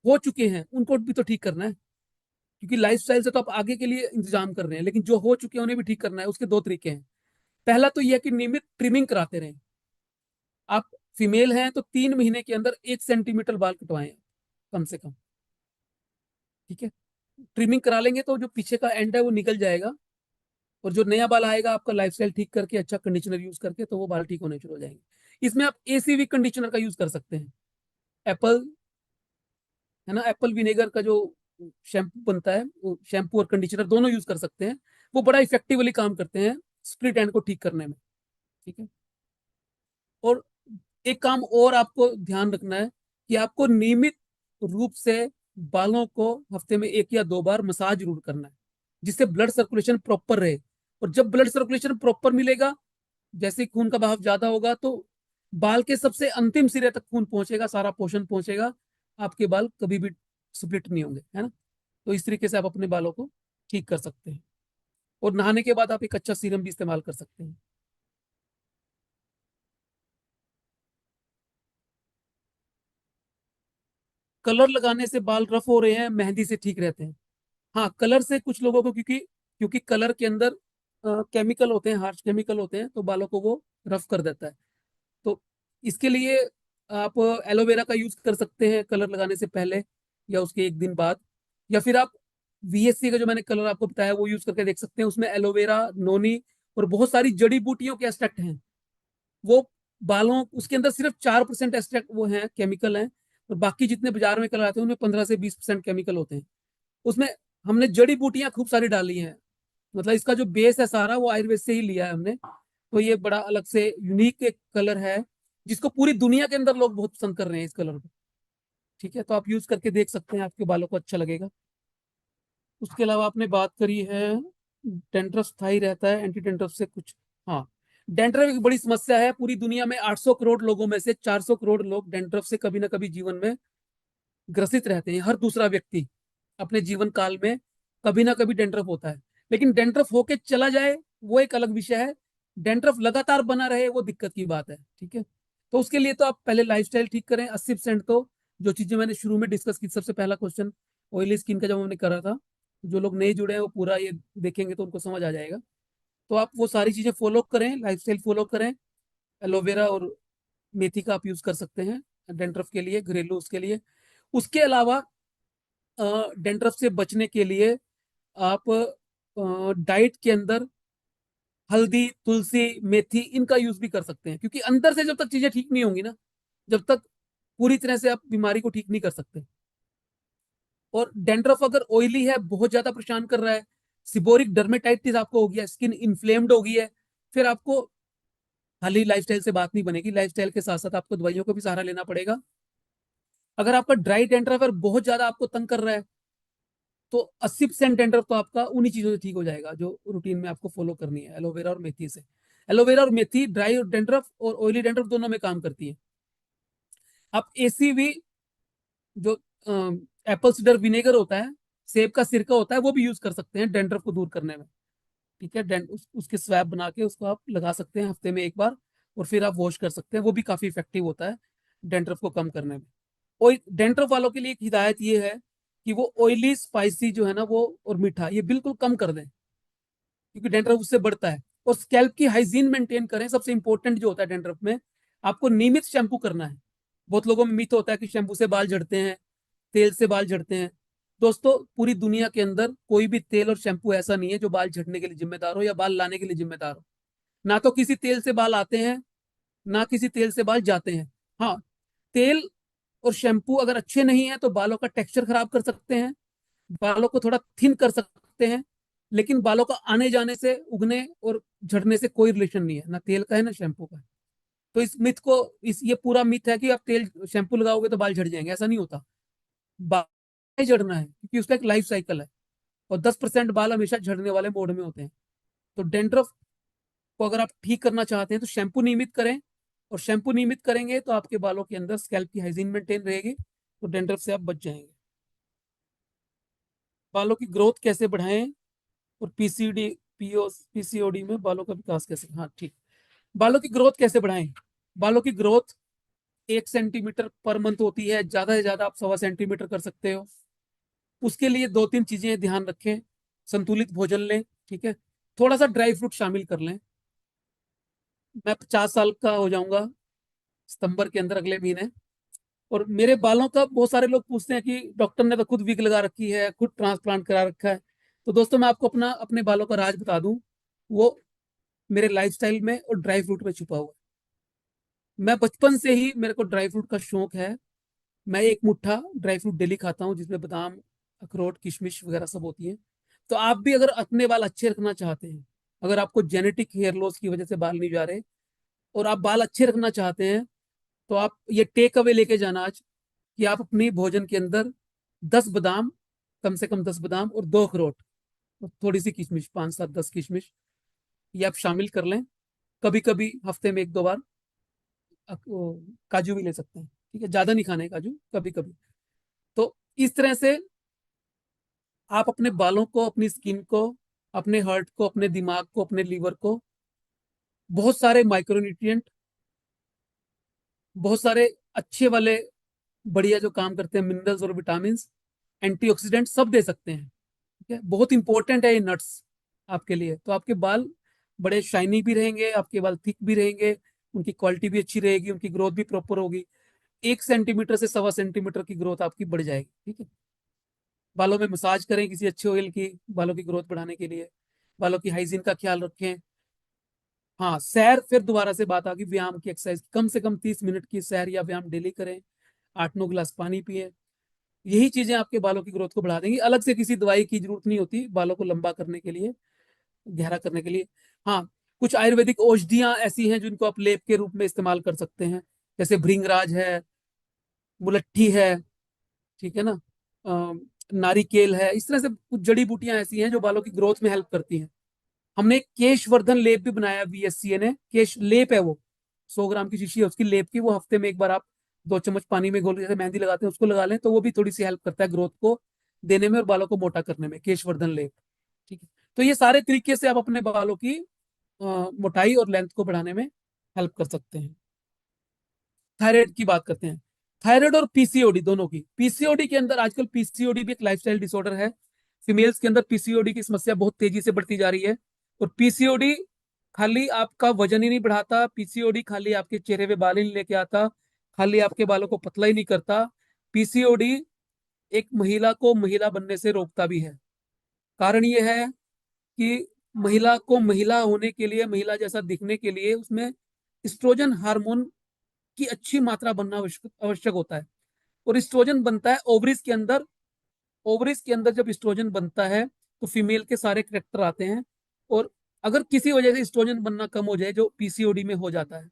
हो चुके हैं उनको भी तो ठीक करना है। क्योंकि लाइफस्टाइल से तो आप आगे के लिए इंतजाम कर रहे हैं, लेकिन जो हो चुके हैं उन्हें भी ठीक करना है। उसके 2 तरीके हैं। पहला तो यह है कि नियमित ट्रिमिंग कराते रहें। आप फीमेल हैं तो 3 महीने के अंदर 1 सेंटीमीटर बाल कटवाएं कम से कम, ठीक है। ट्रिमिंग करा लेंगे तो जो पीछे का एंड है वो निकल जाएगा, और जो नया बाल आएगा आपका लाइफस्टाइल ठीक करके, अच्छा कंडीशनर यूज करके, तो वो बाल ठीक होने शुरू हो जाएंगे। इसमें आप ACV कंडीशनर का यूज कर सकते हैं। एप्पल, है ना, एप्पल विनेगर का जो शैम्पू बनता है, वो शैम्पू और कंडीशनर दोनों यूज कर सकते हैं। वो बड़ा इफेक्टिवली काम करते हैं स्प्लिट एंड को ठीक करने में, ठीक है। और एक काम और आपको ध्यान रखना है कि आपको नियमित रूप से बालों को हफ्ते में 1 या 2 बार मसाज जरूर करना है, जिससे ब्लड सर्कुलेशन प्रॉपर रहे। और जब ब्लड सर्कुलेशन प्रॉपर मिलेगा, जैसे खून का बहाव ज्यादा होगा, तो बाल के सबसे अंतिम सिरे तक खून पहुंचेगा, सारा पोषण पहुंचेगा, आपके बाल कभी भी स्प्लिट नहीं होंगे, है ना। तो इस तरीके से आप अपने बालों को ठीक कर सकते हैं। और नहाने के बाद आप एक अच्छा सीरम भी इस्तेमाल कर सकते हैं। कलर लगाने से बाल रफ हो रहे हैं, मेहंदी से ठीक रहते हैं। हाँ, कलर से कुछ लोगों को, क्योंकि क्योंकि कलर के अंदर केमिकल होते हैं, हार्श केमिकल होते हैं, तो बालों को वो रफ कर देता है। तो इसके लिए आप एलोवेरा का यूज कर सकते हैं कलर लगाने से पहले या उसके एक दिन बाद, या फिर आप VSC का जो मैंने कलर आपको बताया वो यूज करके देख सकते हैं। उसमें एलोवेरा, नोनी और बहुत सारी जड़ी बूटियों के एक्सट्रैक्ट हैं। वो बालों, उसके अंदर सिर्फ 4% एक्सट्रैक्ट वो हैं, केमिकल हैं, और बाकी जितने बाजार में कलर आते हैं उनमें 15 से 20% केमिकल होते हैं। उसमें हमने जड़ी बूटियां खूब सारी डाली हैं, मतलब इसका जो बेस है सारा वो आयुर्वेद से ही लिया है हमने। तो ये बड़ा अलग से यूनिक एक कलर है जिसको पूरी दुनिया के अंदर लोग बहुत पसंद कर रहे हैं इस कलर को। ठीक है, तो आप यूज करके देख सकते हैं, आपके बालों को अच्छा लगेगा। उसके अलावा आपने बात करी है डेंड्रफ स्थायी रहता है, एंटी डेंड्रफ से कुछ। हाँ, डेंड्रफ एक बड़ी समस्या है। पूरी दुनिया में 800 करोड़ लोगों में से 400 करोड़ लोग डेंड्रफ से कभी ना कभी जीवन में ग्रसित रहते हैं। हर दूसरा व्यक्ति अपने जीवन काल में कभी ना कभी डेंड्रफ होता है। लेकिन डेंड्रफ होके चला जाए वो एक अलग विषय है, डेंड्रफ लगातार बना रहे वो दिक्कत की बात है। ठीक है, तो उसके लिए तो आप पहले लाइफस्टाइल ठीक करें। 80% तो जो चीजें मैंने शुरू में डिस्कस की, सबसे पहला क्वेश्चन ऑयली स्किन का जब हमने करा था, जो लोग नहीं जुड़े हैं वो पूरा ये देखेंगे तो उनको समझ आ जाएगा। तो आप वो सारी चीजें फॉलो करें, लाइफस्टाइल फॉलो करें। एलोवेरा और मेथी का आप यूज कर सकते हैं डेंड्रफ के लिए, घरेलू उसके लिए। उसके अलावा डेंड्रफ से बचने के लिए आप डाइट के अंदर हल्दी, तुलसी, मेथी इनका यूज भी कर सकते हैं, क्योंकि अंदर से जब तक चीजें ठीक नहीं होंगी ना, जब तक पूरी तरह से आप बीमारी को ठीक नहीं कर सकते। और डेंड्रफ अगर ऑयली है, बहुत ज्यादा परेशान कर रहा है, सिबोरिक डर्मेटाइटिस आपको हो गया, स्किन इन्फ्लेम्ड हो गई है, फिर आपको खाली लाइफस्टाइल से बात नहीं बनेगी, लाइफस्टाइल के साथ साथ आपको दवाइयों का भी सहारा लेना पड़ेगा। अगर आपका ड्राई डेंड्रफ है, बहुत ज्यादा आपको तंग कर रहा है, तो 80% डेंड्रफ तो आपका उन्हीं चीजों से ठीक हो जाएगा जो रूटीन में आपको फॉलो करनी है, एलोवेरा और मेथी से। एलोवेरा और मेथी ड्राई डेंड्रफ और ऑयली डेंड्रफ दोनों में काम करती है। आप ACV जो एप्पल सीडर विनेगर होता है, सेब का सिरका होता है, वो भी यूज कर सकते हैं डेंड्रफ को दूर करने में। ठीक है, उसके स्वैब बना के उसको आप लगा सकते हैं हफ्ते में एक बार, और फिर आप वॉश कर सकते हैं, वो भी काफी इफेक्टिव होता है डेंड्रफ को कम करने में। और डेंड्रफ वालों के लिए एक हिदायत ये है कि वो ऑयली, स्पाइसी जो है ना वो, और मीठा, ये बिल्कुल कम कर दें, क्योंकि डेंड्रफ उससे बढ़ता है। और स्कैल्प की हाइजीन मेंटेन करें, सबसे इंपॉर्टेंट जो होता है डेंड्रफ में, आपको नियमित शैम्पू करना है। बहुत लोगों में मिथ होता है कि शैम्पू से बाल झड़ते हैं, तेल से बाल झड़ते हैं। दोस्तों, पूरी दुनिया के अंदर कोई भी तेल और शैम्पू ऐसा नहीं है जो बाल झड़ने के लिए जिम्मेदार हो या बाल लाने के लिए जिम्मेदार हो। ना तो किसी तेल से बाल आते हैं, ना किसी तेल से बाल जाते हैं। हाँ, तेल और शैम्पू अगर अच्छे नहीं है तो बालों का टेक्सचर खराब कर सकते हैं, बालों को थोड़ा थिन कर सकते हैं, लेकिन बालों का आने जाने से, उगने और झड़ने से कोई रिलेशन नहीं है, ना तेल का है ना शैम्पू का है। तो इस मिथ को, इस ये पूरा मिथ है कि आप तेल शैम्पू लगाओगे तो बाल झड़ जाएंगे, ऐसा नहीं होता। बाल नहीं झड़ना है, क्योंकि उसका एक लाइफ साइकिल है, और 10% बाल हमेशा झड़ने वाले मोड में होते हैं। तो डेंड्रफ को अगर आप ठीक करना चाहते हैं तो शैम्पू नियमित करें, और शैम्पू नियमित करेंगे तो आपके बालों के अंदर स्कैल्प की हाइजीन मेंटेन रहेगी, तो डेंड्रफ से आप बच जाएंगे। बालों की ग्रोथ कैसे बढ़ाएं, और PCOD में बालों का विकास कैसे, हाँ ठीक, बालों की ग्रोथ कैसे बढ़ाएं। बालों की ग्रोथ 1 सेंटीमीटर पर मंथ होती है, ज्यादा से ज्यादा आप 1.25 सेंटीमीटर कर सकते हो। उसके लिए 2-3 चीजें ध्यान रखें। संतुलित भोजन लें, ठीक है, थोड़ा सा ड्राई फ्रूट शामिल कर लें। मैं 50 साल का हो जाऊंगा सितंबर के अंदर, अगले महीने, और मेरे बालों का बहुत सारे लोग पूछते हैं कि डॉक्टर ने तो खुद विग लगा रखी है, खुद ट्रांसप्लांट करा रखा है। तो दोस्तों, मैं आपको अपने बालों का राज बता दूं, वो मेरे लाइफस्टाइल में और ड्राई फ्रूट में छुपा हुआ है। मैं बचपन से ही, मेरे को ड्राई फ्रूट का शौक है। मैं एक मुट्ठा ड्राई फ्रूट डेली खाता हूँ, जिसमें बादाम, अखरोट, किशमिश वगैरह सब होती है। तो आप भी अगर अपने बाल अच्छे रखना चाहते हैं, अगर आपको जेनेटिक हेयर लॉस की वजह से बाल नहीं जा रहे, और आप बाल अच्छे रखना चाहते हैं, तो आप ये टेक अवे लेके जाना आज, कि आप अपनी भोजन के अंदर 10 बादाम, कम से कम 10 बादाम और 2 अखरोट, और थोड़ी सी किशमिश, 5-7-10 किशमिश, ये आप शामिल कर लें। कभी कभी हफ्ते में 1-2 बार काजू भी ले सकते हैं। ठीक है, ज्यादा नहीं खाने काजू, कभी कभी। तो इस तरह से आप अपने बालों को, अपनी स्किन को, अपने हार्ट को, अपने दिमाग को, अपने लीवर को बहुत सारे माइक्रोन्यूट्रिएंट, बहुत सारे अच्छे वाले बढ़िया जो काम करते हैं मिनरल्स और विटामिन, एंटीऑक्सीडेंट सब दे सकते हैं। ठीक है, बहुत इंपॉर्टेंट है ये नट्स आपके लिए। तो आपके बाल बड़े शाइनी भी रहेंगे, आपके बाल थिक भी रहेंगे, उनकी क्वालिटी भी अच्छी रहेगी, उनकी ग्रोथ भी प्रॉपर होगी। 1 सेंटीमीटर से 1.25 सेंटीमीटर की ग्रोथ आपकी बढ़ जाएगी। ठीक है, बालों में मसाज करें किसी अच्छे ऑयल की, बालों की ग्रोथ बढ़ाने के लिए, बालों की हाइजीन का ख्याल रखें। हाँ, सैर, फिर दोबारा से बात आ गई व्यायाम की, एक्सरसाइज, कम से कम 30 मिनट की सैर या व्यायाम डेली करें, 8-9 गिलास पानी पिए। यही चीजें आपके बालों की ग्रोथ को बढ़ा देंगी। अलग से किसी दवाई की जरूरत नहीं होती बालों को लंबा करने के लिए, गहरा करने के लिए। हाँ, कुछ आयुर्वेदिक औषधियां ऐसी हैं जिनको आप लेप के रूप में इस्तेमाल कर सकते हैं, जैसे भृंगराज है, मुलट्ठी है, ठीक है ना, नारिकेल है। इस तरह से कुछ जड़ी बूटियां ऐसी हैं जो बालों की ग्रोथ में हेल्प करती हैं। हमने एक केशवर्धन लेप भी बनाया बीएससीए ने, केश लेप है वो, 100 ग्राम की शीशी है उसकी लेप की, वो हफ्ते में एक बार आप 2 चम्मच पानी में घोल के, जैसे मेहंदी लगाते हैं उसको लगा लें, तो वो भी थोड़ी सी हेल्प करता है ग्रोथ को देने में और बालों को मोटा करने में, केशवर्धन लेप। ठीक है, तो ये सारे तरीके से आप अपने बालों की मोटाई और लेंथ को बढ़ाने में हेल्प कर सकते हैं। थायराइड की बात करते हैं। थायराइड और पीसीओडी दोनों की, पीसीओडी के अंदर आजकल पीसीओडी भी एक लाइफस्टाइल डिसऑर्डर है। फीमेल्स के अंदर पीसीओडी की समस्या बहुत तेजी से बढ़ती जा रही है। और पीसीओडी खाली आपका वजन ही नहीं बढ़ाता, पीसीओडी खाली आपके चेहरे पे बाल ही नहीं लेके आता, खाली आपके बालों को पतला ही नहीं करता, पीसीओडी एक महिला को महिला बनने से रोकता भी है। कारण ये है कि महिला को महिला होने के लिए, महिला जैसा दिखने के लिए उसमें एस्ट्रोजन हार्मोन की अच्छी मात्रा बनना आवश्यक आवश्यक होता है। और एस्ट्रोजन बनता है ओवरीज के अंदर। ओवरीज के अंदर जब एस्ट्रोजन बनता है तो फीमेल के सारे करेक्टर आते हैं। और अगर किसी वजह से एस्ट्रोजन बनना कम हो जाए, जो पीसीओडी में हो जाता है,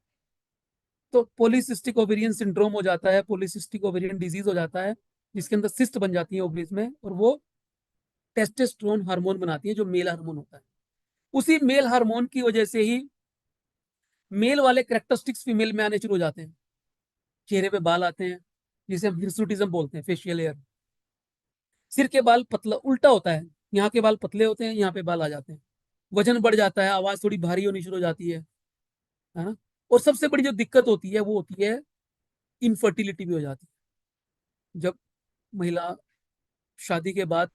तो पॉलीसिस्टिक ओवेरियन सिंड्रोम हो जाता है, पॉलीसिस्टिक ओवेरियन डिजीज हो जाता है, जिसके अंदर सिस्ट बन जाती है ओवरीज में, और वो टेस्टोस्टेरोन हार्मोन बनाती है जो मेल हार्मोन होता है। उसी मेल हार्मोन की वजह से ही मेल वाले करेक्टरिस्टिक्स फीमेल में आने शुरू हो जाते हैं। चेहरे पे बाल आते हैं, जिसे हम हिर्सुटिज्म बोलते हैं, फेशियल हेयर। सिर के बाल पतला उल्टा होता है, यहाँ के बाल पतले होते हैं, यहाँ पे बाल आ जाते हैं। वजन बढ़ जाता है, आवाज थोड़ी भारी होनी शुरू हो जाती है ना। और सबसे बड़ी जो दिक्कत होती है वो होती है इनफर्टिलिटी भी हो जाती है। जब महिला शादी के बाद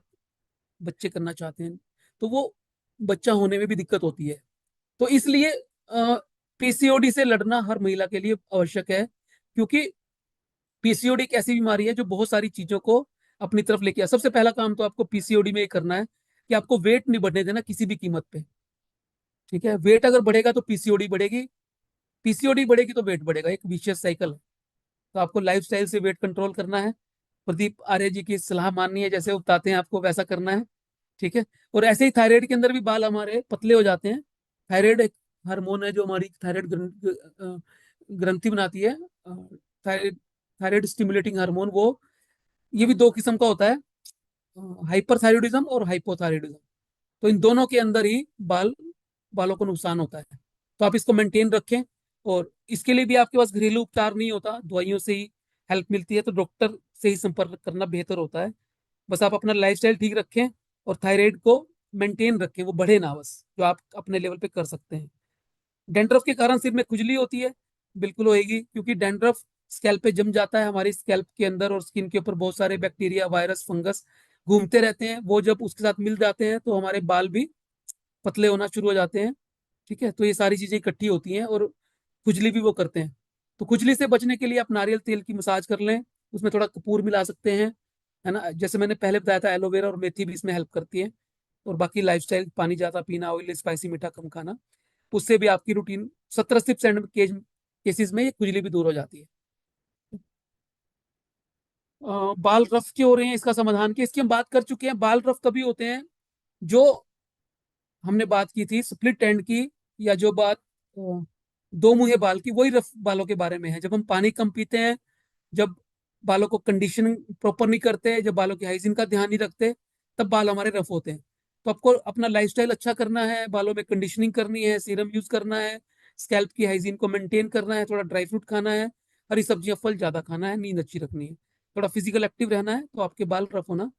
बच्चे करना चाहते हैं तो वो बच्चा होने में भी दिक्कत होती है। तो इसलिए पीसीओडी से लड़ना हर महिला के लिए आवश्यक है, क्योंकि पीसीओडी एक ऐसी बीमारी है जो बहुत सारी चीजों को अपनी तरफ लेके आ। सबसे पहला काम तो आपको पीसीओडी में ये करना है कि आपको वेट नहीं बढ़ने देना किसी भी कीमत पे। ठीक है, वेट अगर बढ़ेगा तो पीसीओडी बढ़ेगी, पीसीओडी बढ़ेगी तो वेट बढ़ेगा, एक विशियस साइकिल है। तो आपको लाइफस्टाइल से वेट कंट्रोल करना है, प्रदीप आर्य जी की सलाह माननी है, जैसे वो बताते हैं आपको वैसा करना है। ठीक है, और ऐसे ही थायराइड के अंदर भी बाल हमारे पतले हो जाते हैं। थायराइड एक हार्मोन है जो हमारी थायराइड ग्रंथि बनाती है, थायराइड थायराइड स्टिमुलेटिंग हार्मोन। वो ये भी दो किस्म का होता है, हाइपरथायरॉयडिज्म और हाइपोथायरॉयडिज्म। तो इन दोनों के अंदर ही बालों को नुकसान होता है। तो आप इसको मेंटेन रखें, और इसके लिए भी आपके पास घरेलू उपचार नहीं होता, दवाइयों से ही हेल्प मिलती है, तो डॉक्टर से ही संपर्क करना बेहतर होता है। बस आप अपना लाइफस्टाइल ठीक रखें और थायराइड को मेंटेन रखें, वो बढ़े ना, बस जो आप अपने लेवल पे कर सकते हैं। डैंड्रफ के कारण सिर में खुजली होती है, बिल्कुल होएगी, क्योंकि डैंड्रफ स्कैल्प पे जम जाता है। हमारी स्कैल्प के अंदर और स्किन के ऊपर बहुत सारे बैक्टीरिया, वायरस, फंगस घूमते रहते हैं। वो जब उसके साथ मिल जाते हैं तो हमारे बाल भी पतले होना शुरू हो जाते हैं। ठीक है, तो ये सारी चीजें इकट्ठी होती हैं और खुजली भी वो करते हैं। तो खुजली से बचने के लिए आप नारियल तेल की मसाज कर लें, उसमें थोड़ा कपूर मिला सकते हैं, है ना। जैसे मैंने पहले बताया था, एलोवेरा और मेथी भी इसमें हेल्प करती है। और बाकी लाइफस्टाइल, पानी ज्यादा पीना, ऑयल, स्पाइसी, मीठा कम खाना, उससे भी आपकी रूटीन 70-80% केसेस में ये खुजली भी दूर हो जाती है। बाल रफ क्यों हो रहे हैं, इसका समाधान की इसकी हम बात कर चुके हैं। बाल रफ कभी होते हैं, जो हमने बात की थी स्प्लिट एंड की, या जो बात दो मुंहे बाल की, वही रफ बालों के बारे में है। जब हम पानी कम पीते हैं, जब बालों को कंडीशनिंग प्रॉपर नहीं करते, जब बालों की हाइजीन का ध्यान नहीं रखते, तब बाल हमारे रफ होते हैं। तो आपको अपना लाइफस्टाइल अच्छा करना है, बालों में कंडीशनिंग करनी है, सीरम यूज करना है, स्कैल्प की हाइजीन को मेंटेन करना है, थोड़ा ड्राई फ्रूट खाना है, हरी सब्जियां, फल ज्यादा खाना है, नींद अच्छी रखनी है, थोड़ा फिजिकल एक्टिव रहना है, तो आपके बाल रफ होना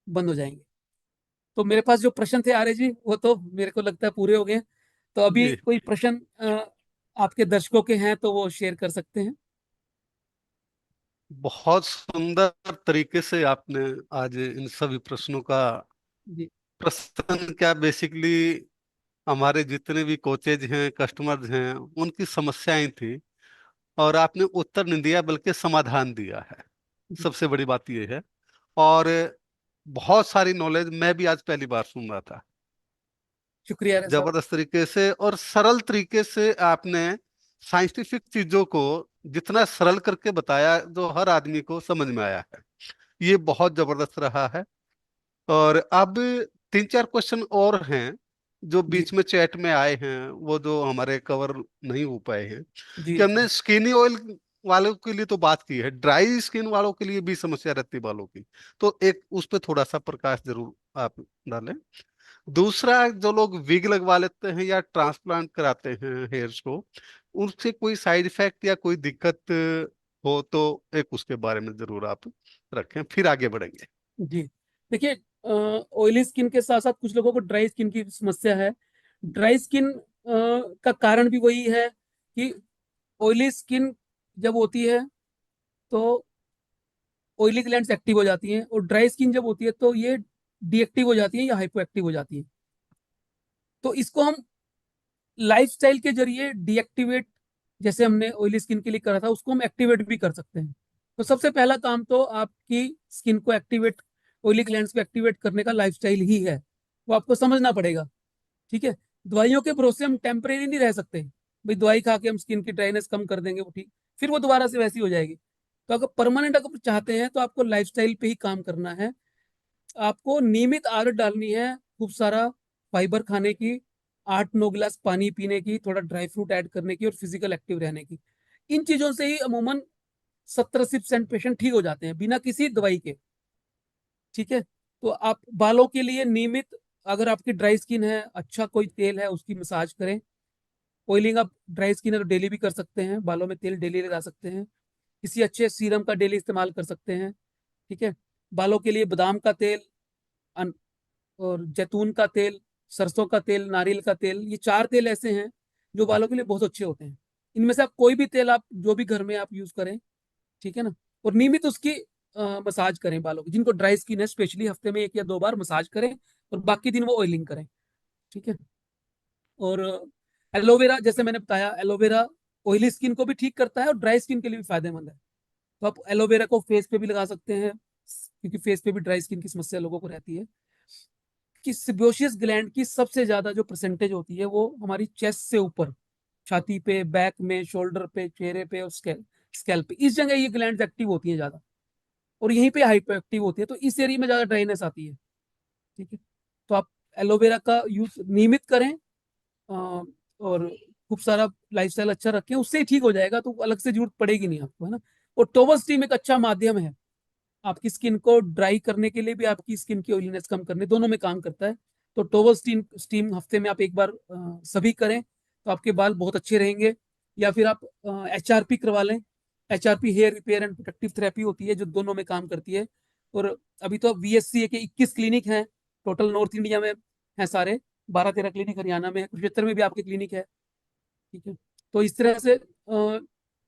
बंद हो जाएंगे। तो मेरे पास जो प्रश्न थे आर्य जी, वो तो मेरे को लगता है पूरे हो गए। तो अभी जी, कोई प्रश्न आपके दर्शकों के हैं तो वो शेयर कर सकते हैं। बहुत सुंदर तरीके से आपने आज इन सभी प्रश्नों का, जी। प्रश्न क्या, बेसिकली हमारे जितने भी कोचेज हैं, कस्टमर्स हैं, उनकी समस्याएं थी, और आपने उत्तर नहीं दिया बल्कि समाधान दिया है। सबसे बड़ी बात यह है। और बहुत सारी नॉलेज मैं भी आज पहली बार सुन रहा था। शुक्रिया रह साहब। जबरदस्त तरीके से और सरल तरीके से आपने साइंटिफिक चीजों को जितना सरल करके बताया जो हर आदमी को समझ में आया है, ये बहुत जबरदस्त रहा है। और अब 3-4 क्वेश्चन और हैं जो जी बीच में चैट में आए हैं, वो जो हमारे कवर नहीं हो पाए हैं। जी कि हमने स्किनी ऑयल वालों के लिए तो बात की है, ड्राई स्किन वालों के लिए भी समस्या रहती है बालों की, तो एक उस पर थोड़ा सा प्रकाश जरूर आप डालें। दूसरा, जो लोग विग लगवा लेते हैं या ट्रांसप्लांट कराते हैं हेयर्स को, उनसे कोई साइड इफेक्ट या कोई दिक्कत हो तो एक उसके बारे में जरूर आप रखें, फिर आगे बढ़ेंगे। जी। देखिए, ऑयली स्किन के साथ साथ कुछ लोगों को ड्राई स्किन की समस्या है। ड्राई स्किन का कारण भी वही है कि ऑयली स्किन जब होती है तो ऑयली ग्लैंड्स एक्टिव हो जाती हैं, और ड्राई स्किन जब होती है तो ये डीएक्टिव हो जाती है या हाइपो एक्टिव हो जाती है। तो इसको हम लाइफस्टाइल के जरिए डीएक्टिवेट, जैसे हमने ऑयली स्किन के लिए करा था, उसको हम एक्टिवेट भी कर सकते हैं। तो सबसे पहला काम तो आपकी स्किन को एक्टिवेट, ऑयली ग्लैंड्स को एक्टिवेट करने का लाइफस्टाइल ही है। वो आपको समझना पड़ेगा। ठीक है। दवाइयों के भरोसे हम टेम्परेरी नहीं रह सकते। भाई दवाई खा के हम स्किन की ड्राइनेस कम कर देंगे, वो ठीक, फिर वो दोबारा से वैसी हो जाएगी। तो अगर परमानेंट अगर चाहते हैं तो आपको लाइफस्टाइल पे ही काम करना है। आपको नियमित आदत डालनी है खूब सारा फाइबर खाने की, 8-9 गिलास पानी पीने की, थोड़ा ड्राई फ्रूट ऐड करने की, और फिजिकल एक्टिव रहने की। इन चीजों से ही अमूमन 70-80% पेशेंट ठीक हो जाते हैं बिना किसी दवाई के। ठीक है। तो आप बालों के लिए नियमित, अगर आपकी ड्राई स्किन है, अच्छा कोई तेल है उसकी मसाज करें। ऑयलिंग आप ड्राई स्किन है तो डेली भी कर सकते हैं, बालों में तेल डेली लगा सकते हैं, किसी अच्छे सीरम का डेली इस्तेमाल कर सकते हैं। ठीक है। बालों के लिए बादाम का तेल, और जैतून का तेल, सरसों का तेल, नारियल का तेल, ये 4 तेल ऐसे हैं जो बालों के लिए बहुत अच्छे होते हैं। इनमें से आप कोई भी तेल, आप जो भी घर में आप यूज करें, ठीक है ना, और नियमित उसकी मसाज करें बालों की। जिनको ड्राई स्किन है स्पेशली हफ्ते में 1 या 2 बार मसाज करें, और बाकी दिन वो ऑयलिंग करें। ठीक है। और एलोवेरा, जैसे मैंने बताया, एलोवेरा ऑयली स्किन को भी ठीक करता है और ड्राई स्किन के लिए भी फायदेमंद है। तो आप एलोवेरा को फेस पे भी लगा सकते हैं, क्योंकि फेस पे भी ड्राई स्किन की समस्या लोगों को रहती है। कि सिब्योशियस ग्लैंड की सबसे ज्यादा जो परसेंटेज होती है वो हमारी चेस्ट से ऊपर, छाती पे, बैक में, शोल्डर पे, चेहरे पे और स्कैल्प पे, इस जगह ये ग्लैंड एक्टिव होती है ज्यादा, और यहीं पे हाइपर एक्टिव होती है, तो इस एरिया में ज्यादा ड्राइनेस आती है। ठीक है। तो आप एलोवेरा का यूज नियमित करें, और खूब सारा लाइफस्टाइल अच्छा रखें, उससे ही ठीक हो जाएगा। तो अलग से जरूरत पड़ेगी नहीं आपको, है ना। और टोवल स्टीम एक अच्छा माध्यम है आपकी स्किन को ड्राई करने के लिए भी, आपकी स्किन की ऑयलीनेस कम करने, दोनों में काम करता है। तो टोवल स्टीम स्टीम हफ्ते में आप एक बार सभी करें तो आपके बाल बहुत अच्छे रहेंगे। या फिर आप एचआरपी करवा लें। HRP hair repair and protective therapy होती है जो दोनों में काम करती है। और अभी तो वीएससी के 21 क्लिनिक हैं टोटल नॉर्थ इंडिया में, हैं सारे। 12-13 क्लिनिक हरियाणा में है, कुरुक्षेत्र में भी आपके क्लिनिक है। ठीक है। तो इस तरह से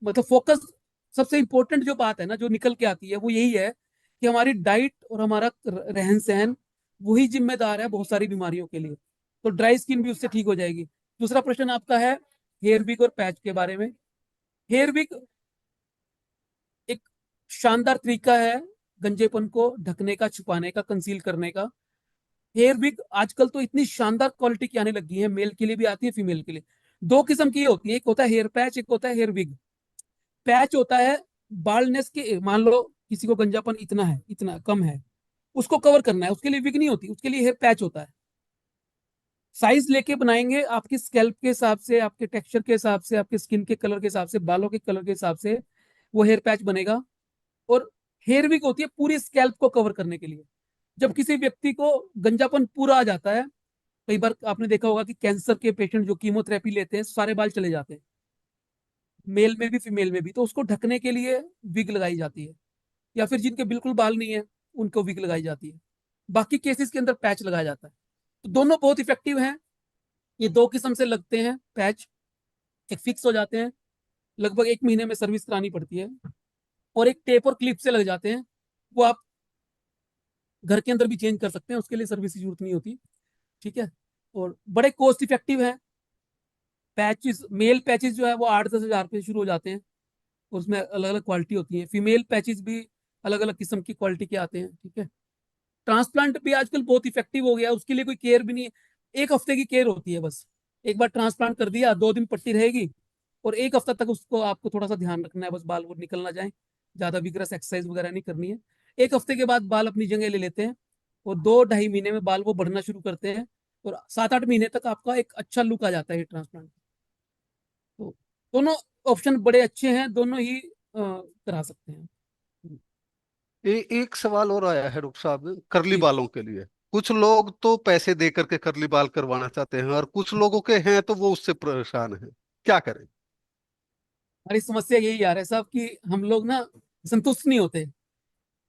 मतलब फोकस, सबसे इंपॉर्टेंट जो बात है ना जो निकल के आती है वो यही है कि हमारी डाइट और हमारा रहन सहन वही जिम्मेदार है बहुत सारी बीमारियों के लिए। तो ड्राई स्किन भी उससे ठीक हो जाएगी। दूसरा प्रश्न आपका है हेयर विग और पैच के बारे में। हेयर विग एक शानदार तरीका है गंजेपन को ढकने का, छुपाने का, कंसील करने का। हेयर विग आजकल तो इतनी शानदार क्वालिटी की आने लगी है, मेल के लिए भी आती है, फीमेल के लिए। 2 किस्म की होती है, एक होता है हेयर पैच, एक होता है हेयर विग। पैच होता है बाल्डनेस के, मान लो किसी को गंजापन इतना है, इतना कम है, उसको कवर करना है, उसके लिए विग नहीं होती, उसके लिए हेयर पैच होता है। साइज लेके बनाएंगे आपकी स्कैल्प के हिसाब से, आपके टेक्सचर के हिसाब से, आपके स्किन के कलर के हिसाब से, बालों के कलर के हिसाब से वो हेयर पैच बनेगा। और हेयर विग होती है पूरी स्कैल्प को कवर करने के लिए। जब किसी व्यक्ति को गंजापन पूरा आ जाता है, कई बार आपने देखा होगा कि कैंसर के पेशेंट जो कीमोथेरेपी लेते हैं सारे बाल चले जाते हैं, मेल में भी फीमेल में भी, तो उसको ढकने के लिए विग लगाई जाती है। या फिर जिनके बिल्कुल बाल नहीं है उनको विग लगाई जाती है। बाकी केसेस के अंदर पैच लगाया जाता है। तो दोनों बहुत इफेक्टिव हैं। ये 2 किस्म से लगते हैं पैच। एक फिक्स हो जाते हैं, लगभग 1 महीने में सर्विस करानी पड़ती है। और एक टेप और क्लिप से लग जाते हैं, वो आप घर के अंदर भी चेंज कर सकते हैं, उसके लिए सर्विस की जरूरत नहीं होती। ठीक है। और बड़े कॉस्ट इफेक्टिव हैं। पैचेस, मेल पैचेस जो है वो 8-10 हज़ार रुपये शुरू हो जाते हैं, और उसमें अलग अलग क्वालिटी होती है। फीमेल पैचेस भी अलग अलग किस्म की क्वालिटी के आते हैं, ठीक है। ट्रांसप्लांट भी आजकल बहुत इफेक्टिव हो गया, उसके लिए कोई केयर भी नहीं है। 1 हफ्ते की केयर होती है बस। एक बार ट्रांसप्लांट कर दिया, 2 दिन पट्टी रहेगी, और 1 हफ्ता तक उसको आपको थोड़ा सा ध्यान रखना है, बस बाल वो निकल ना जाए। ज्यादा विग्रस एक्सरसाइज वगैरह नहीं करनी है। 1 हफ्ते के बाद बाल अपनी जगह ले लेते हैं, और 2 ढाई महीने में बाल वो बढ़ना शुरू करते हैं, और 7 8 महीने तक आपका एक अच्छा लुक आ जाता है ट्रांसप्लांट। तो दोनों ऑप्शन बड़े अच्छे हैं, दोनों ही करा सकते हैं। एक सवाल और आया है डॉक्टर साहब, करली जी। बालों के लिए। कुछ लोग तो पैसे दे करके करली बाल करवाना चाहते हैं, और कुछ लोगों के हैं तो वो उससे परेशान है, क्या करें? हमारी समस्या यही आ रहा है साहब कि हम लोग ना संतुष्ट नहीं होते।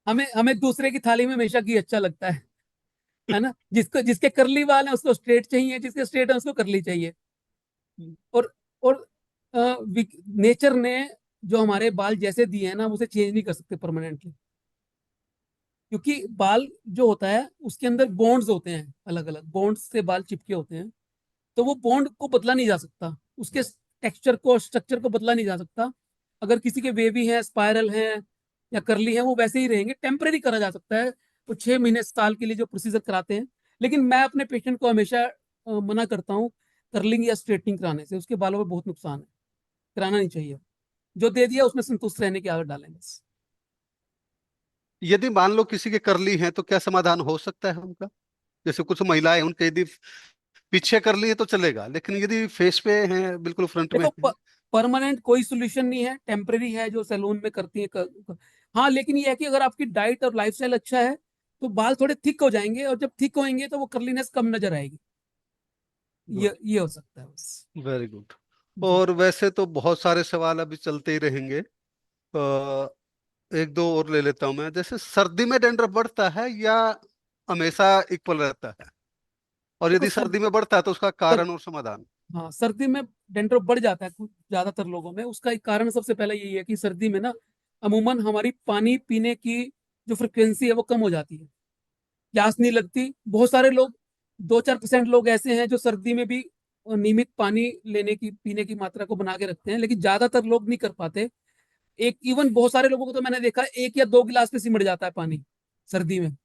हमें हमें दूसरे की थाली में हमेशा घी अच्छा लगता है ना। जिसको जिसके करली बाल है उसको स्ट्रेट चाहिए, जिसके स्ट्रेट है उसको करली चाहिए। और और नेचर ने जो हमारे बाल जैसे दिए हैं ना, हम उसे चेंज नहीं कर सकते परमानेंटली। क्योंकि बाल जो होता है उसके अंदर बॉन्ड्स होते हैं, अलग अलग बॉन्ड्स से बाल चिपके होते हैं। तो वो बॉन्ड को बदला नहीं जा सकता, उसके टेक्सचर को, स्ट्रक्चर को बदला नहीं जा सकता। अगर किसी के वेवी हैं, स्पाइरल हैं, या करली हैं, वो वैसे ही रहेंगे। टेम्परेरी करा जा सकता है, वो 6 महीने साल के लिए जो प्रोसीजर कराते हैं। लेकिन मैं अपने पेशेंट को हमेशा मना करता हूँ कर्लिंग या स्ट्रेटनिंग कराने से। उसके बालों में बहुत नुकसान है, कराना नहीं चाहिए। जो दे दिया उसमें संतुष्ट रहने की आदत डालें बस। यदि मान लो किसी के करली हैं तो क्या समाधान हो सकता है उनका? जैसे कुछ महिलाएं, उनके यदि पीछे करली है तो चलेगा, लेकिन यदि फेस पे हैं, बिल्कुल फ्रंट में देखो, है। परमानेंट कोई सोल्यूशन नहीं है, टेम्परेरी है जो सैलून में करती है हाँ, लेकिन ये है कि अगर आपकी डाइट और लाइफस्टाइल अच्छा है तो बाल थोड़े थिक हो जाएंगे, और जब थिक होंगे तो वो कर्लीनेस कम नजर आएगी। गुड, ये हो सकता है बस। Very good. जी। और वैसे तो बहुत सारे सवाल अभी चलते ही रहेंगे। एक दो और ले लेता हूं मैं। जैसे सर्दी में डैंड्रफ बढ़ता है या हमेशा इक्वल रहता है? और देखो यदि सर्दी में बढ़ता है तो उसका कारण और समाधान? हाँ, सर्दी में डेंड्रफ बढ़ जाता है कुछ ज्यादातर लोगों में। उसका एक कारण सबसे पहले यही है कि सर्दी में ना अमूमन हमारी पानी पीने की जो फ्रिक्वेंसी है वो कम हो जाती है, प्यास नहीं लगती। बहुत सारे लोग, 2 4% लोग ऐसे हैं जो सर्दी में भी नियमित पानी लेने की, पीने की मात्रा को बना के रखते हैं, लेकिन ज्यादातर लोग नहीं कर पाते। एक इवन बहुत सारे लोगों को तो मैंने देखा 1 या 2 गिलास में सिमट जाता है पानी सर्दी में,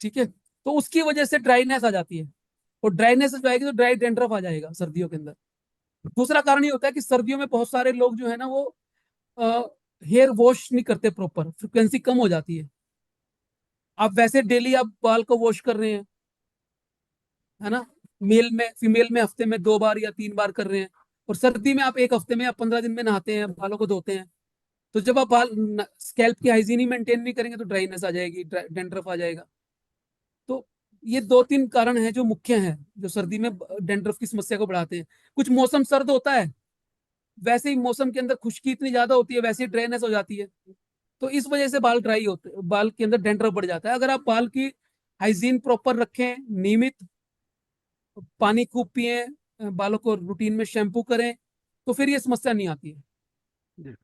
ठीक है। तो उसकी वजह से ड्राइनेस आ जाती है, और ड्राइनेस जो आएगी तो ड्राई डेंड्रफ आ जाएगा सर्दियों के अंदर। दूसरा कारण ये होता है कि सर्दियों में बहुत सारे लोग जो है ना वो हेयर वॉश नहीं करते, प्रॉपर फ्रिक्वेंसी कम हो जाती है। आप वैसे डेली आप बाल को वॉश कर रहे हैं, है ना। मेल में, फीमेल में हफ्ते में 2 बार या 3 बार कर रहे हैं, और सर्दी में आप 1 हफ्ते में या 15 दिन में नहाते हैं, बालों को धोते हैं। तो जब आप बाल स्कैल्प की हाइजीन ही मेंटेन नहीं करेंगे तो ड्राइनेस आ जाएगी, डेंड्रफ आ जाएगा। तो ये 2 3 कारण हैं जो मुख्य हैं, जो सर्दी में डेंड्रफ की समस्या को बढ़ाते हैं। कुछ मौसम सर्द होता है, वैसे ही मौसम के अंदर खुश्की इतनी ज्यादा होती है, वैसे ही ड्राइनेस हो जाती है। तो इस वजह से बाल ड्राई होते हैं, बाल के अंदर डेंड्रफ बढ़ जाता है। अगर आप बाल की हाइजीन प्रॉपर रखें, नियमित पानी खूब पिए, बालों को रूटीन में शैम्पू करें, तो फिर ये समस्या नहीं आती है। जी।